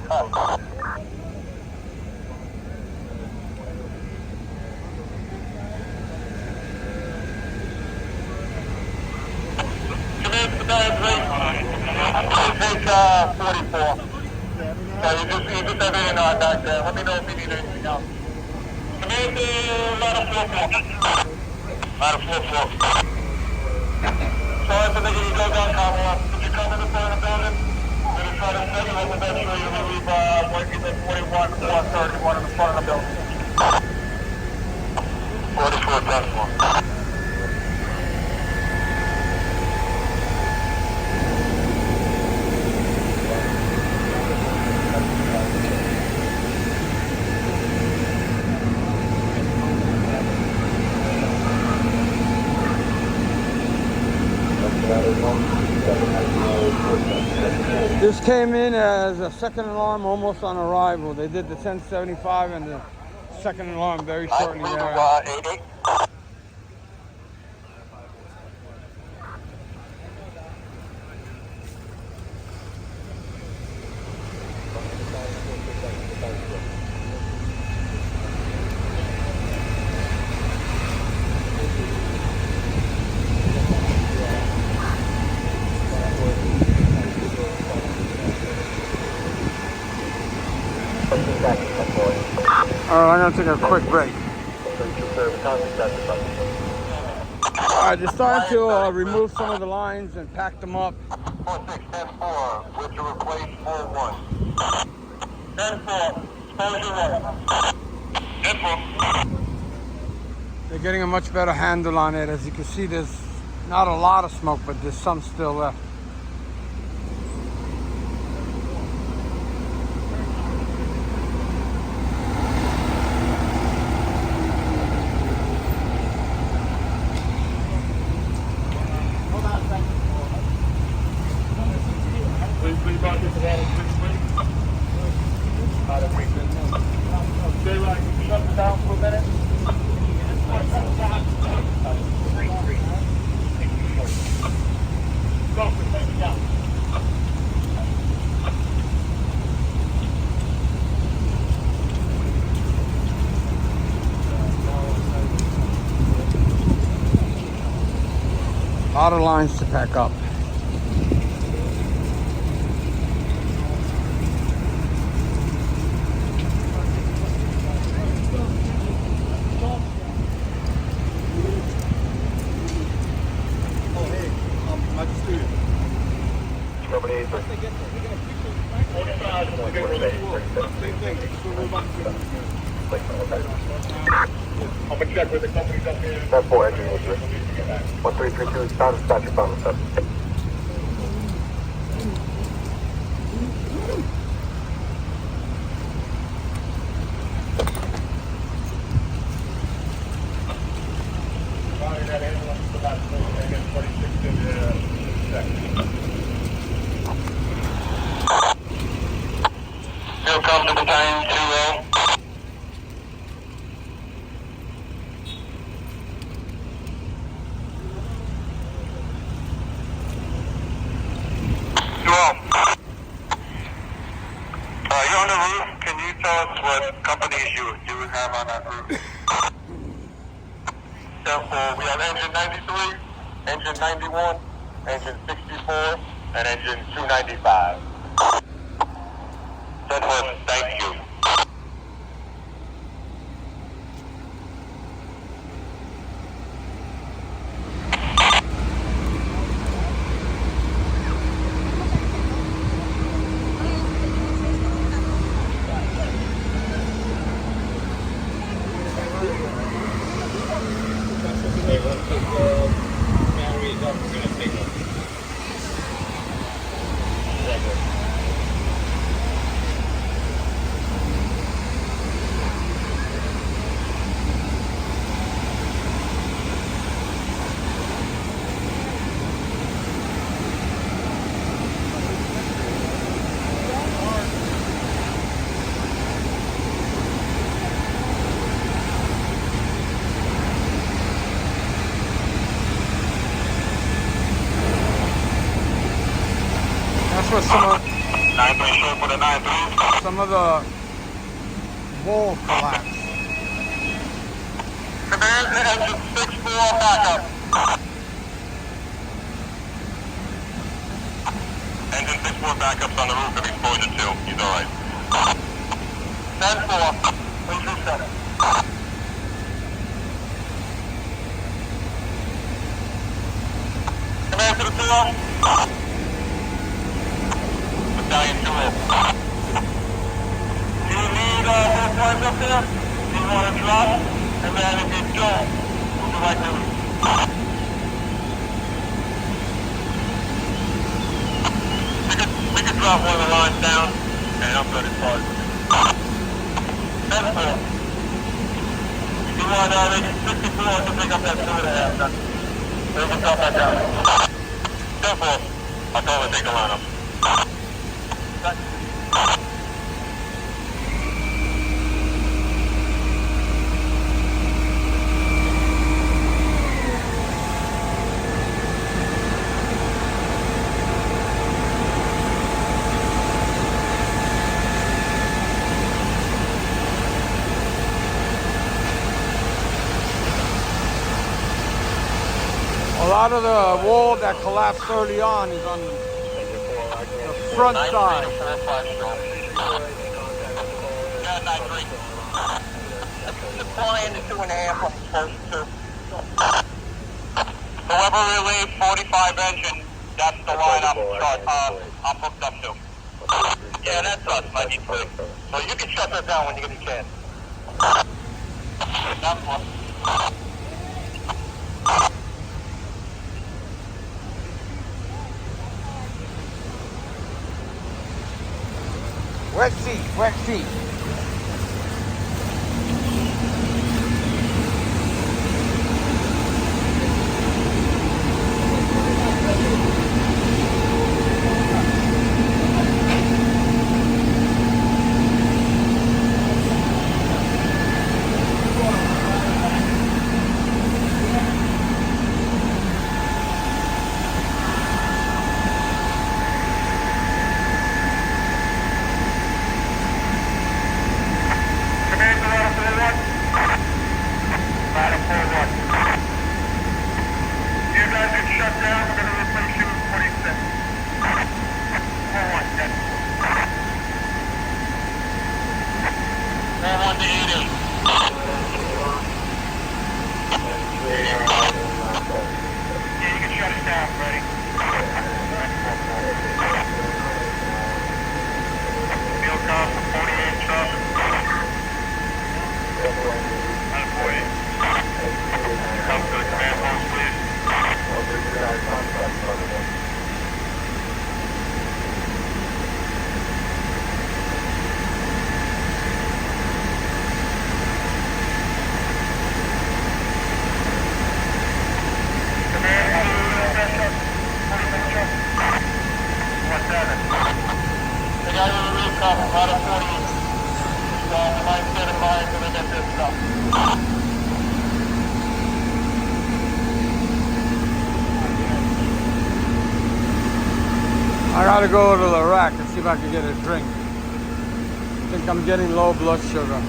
Command to Battalion 3. Take 44. So you just everything on back there. Let me know if you need anything else. Command to ladder 4-4. Ladder 4-4. Sorry for making you go down, Commonwealth. Could you come in the front of the building? We're going to try to set you up and make sure you leave Washington 41 431 in the front of the building. 44, 10-4. This came in as a second alarm almost on arrival. They did the 1075 and the second alarm very shortly thereafter. Alright, I'm gonna take a quick break. Alright, they're starting to remove some of the lines and pack them up. 46-10-4, with to replace 4-1. 10-4, exposure right. 10-4. They're getting a much better handle on it. As you can see, there's not a lot of smoke, but there's some still left. A lot of lines to pack up. I'm gonna check with the companies up here. That's 4 engine 1332, status, your final step. Still come to battalion 2-0. You're on the roof. Can you tell us what companies you have on that roof? Therefore, we have engine 93, engine 91, engine 64, and engine 295. Therefore, thank you. Batteries up, we're gonna take them. with a 9-3. Some of the wall collapsed. Command to engine 6-4 backup. Engine 6-4 backups on the roof of exposure 2. He's alright. 10-4. Please reset. Command to the 2-0. Battalion 2-0. Do you need both flags up there? Do you want to drop? And then if you don't, would you like to leave? We could drop one of the lines down, and I'm good as far as 10-4. If you want engine 64 to pick up that 2.5, then we can drop that down. 10-4. I'll tell him to take the line up. A lot of the wall that collapsed early on is on the front side. Deploying the 2.5 on the first 2. Whoever relieved 45 engine, that's the line I'm hooked up to. Yeah, that's us, 96. So you can shut that down when you get a chance. That's one. Wet seat, wet seat. I gotta go to the rack and see if I can get a drink. I think I'm getting low blood sugar.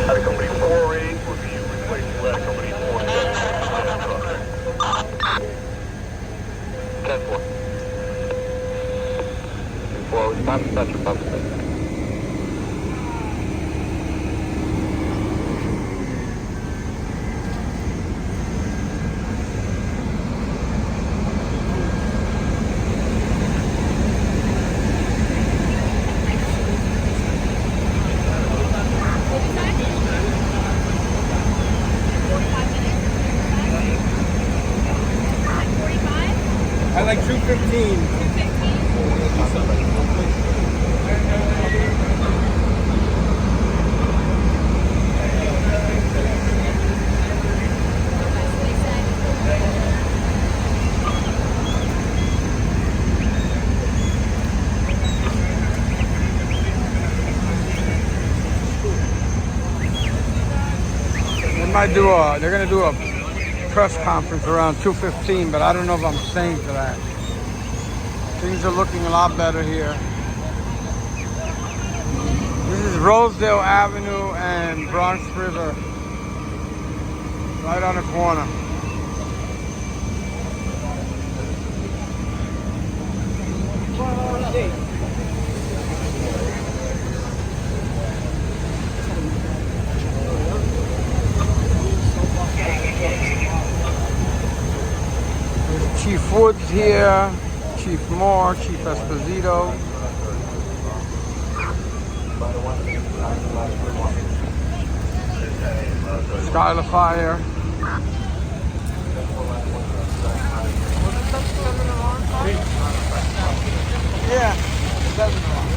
Ladder Company 4-8 will be replacing Ladder Company 4-7. 10-4. 2-4, time to touch your pump. might do they're gonna do a press conference around 2:15, but I don't know if I'm staying for that. Things are looking a lot better here. This is Rosedale Avenue and Bronx River, right on the corner. There's Chief Woods here, Chief Moore, Chief Esposito. Skylar Fire. Yeah, 7 alarm.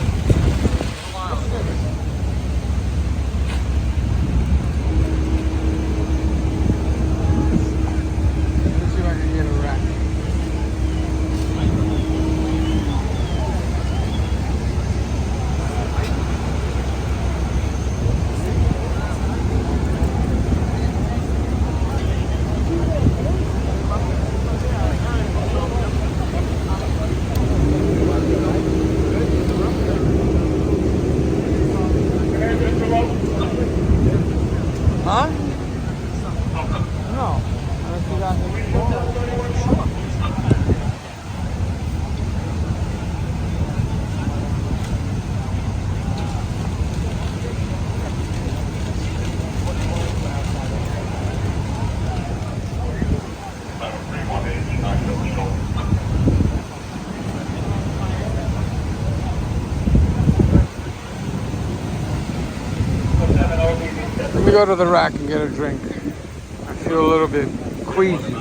Let's see if I can get a rack. Huh? No. Unless you got Let me go to the rack and get a drink. I feel a little bit queasy.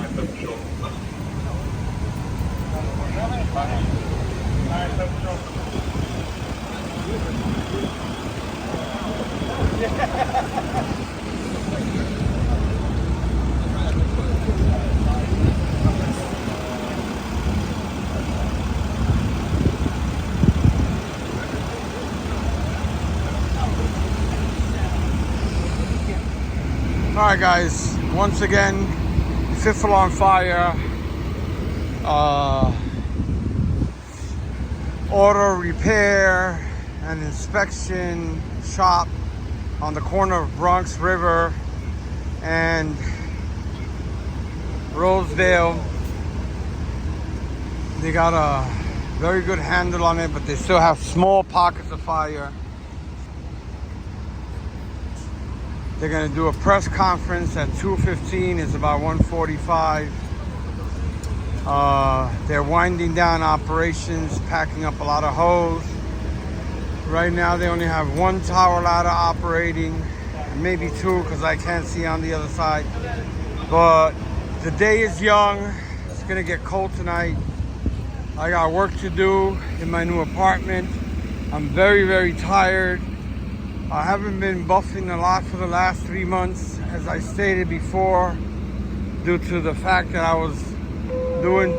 All right, guys. Once again, fifth alarm fire. Auto repair and inspection shop on the corner of Bronx River and Rosedale. They got a very good handle on it, but they still have small pockets of fire. They're gonna do a press conference at 2:15. It's about 1:45. They're winding down operations, packing up a lot of hose. Right now they only have one tower ladder operating, maybe two because I can't see on the other side. But the day is young. It's gonna get cold tonight. I got work to do in my new apartment. I'm very, very tired. I haven't been buffing a lot for the last 3 months, as I stated before, due to the fact that I was doing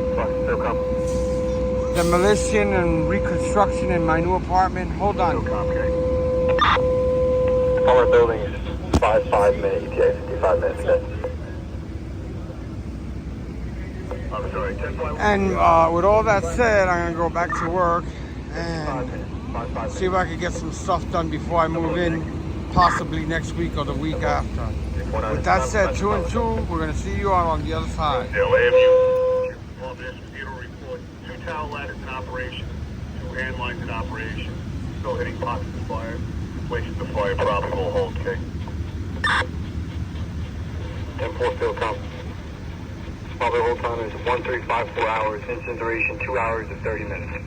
demolition and reconstruction in my new apartment. Hold on. Our building is 5 minute ETA, 55 minutes. I'm sorry, 10.1. And with all that said, I'm gonna go back to work and see if I can get some stuff done before I move in, possibly next week or the week after. With that said, 2 and 2, we're gonna see you on the other side. Report 2 tower ladders in operation, 2 hand lines in operation, still hitting pockets of fire. Places the fire probably will hold, okay? 10-4 field count. Probably hold time is 1.354 hours. Instant duration 2 hours and 30 minutes.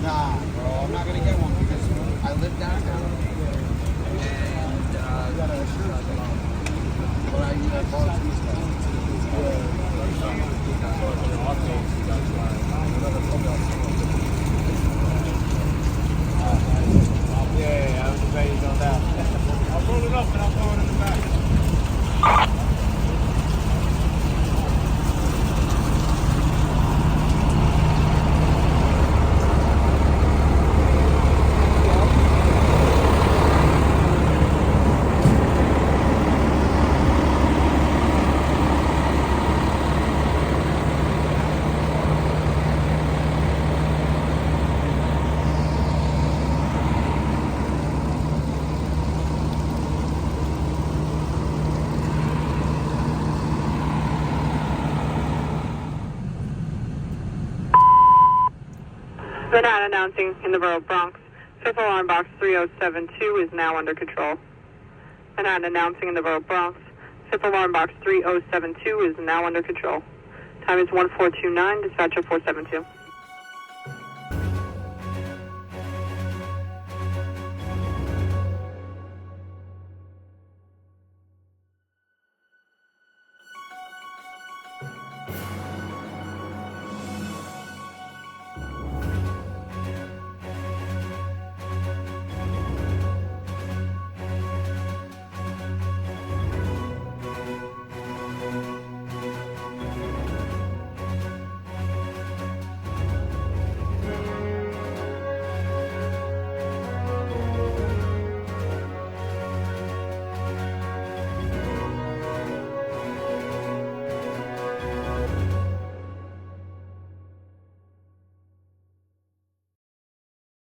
Nah, bro, I'm not gonna get one because I live downtown and but I bought some stuff. Yeah, I was ready to go down. Manhattan announcing in the borough of Bronx. 5th alarm box 3072 is now under control. Manhattan announcing in the borough of Bronx. 5th alarm box 3072 is now under control. Time is 1429, dispatcher 472.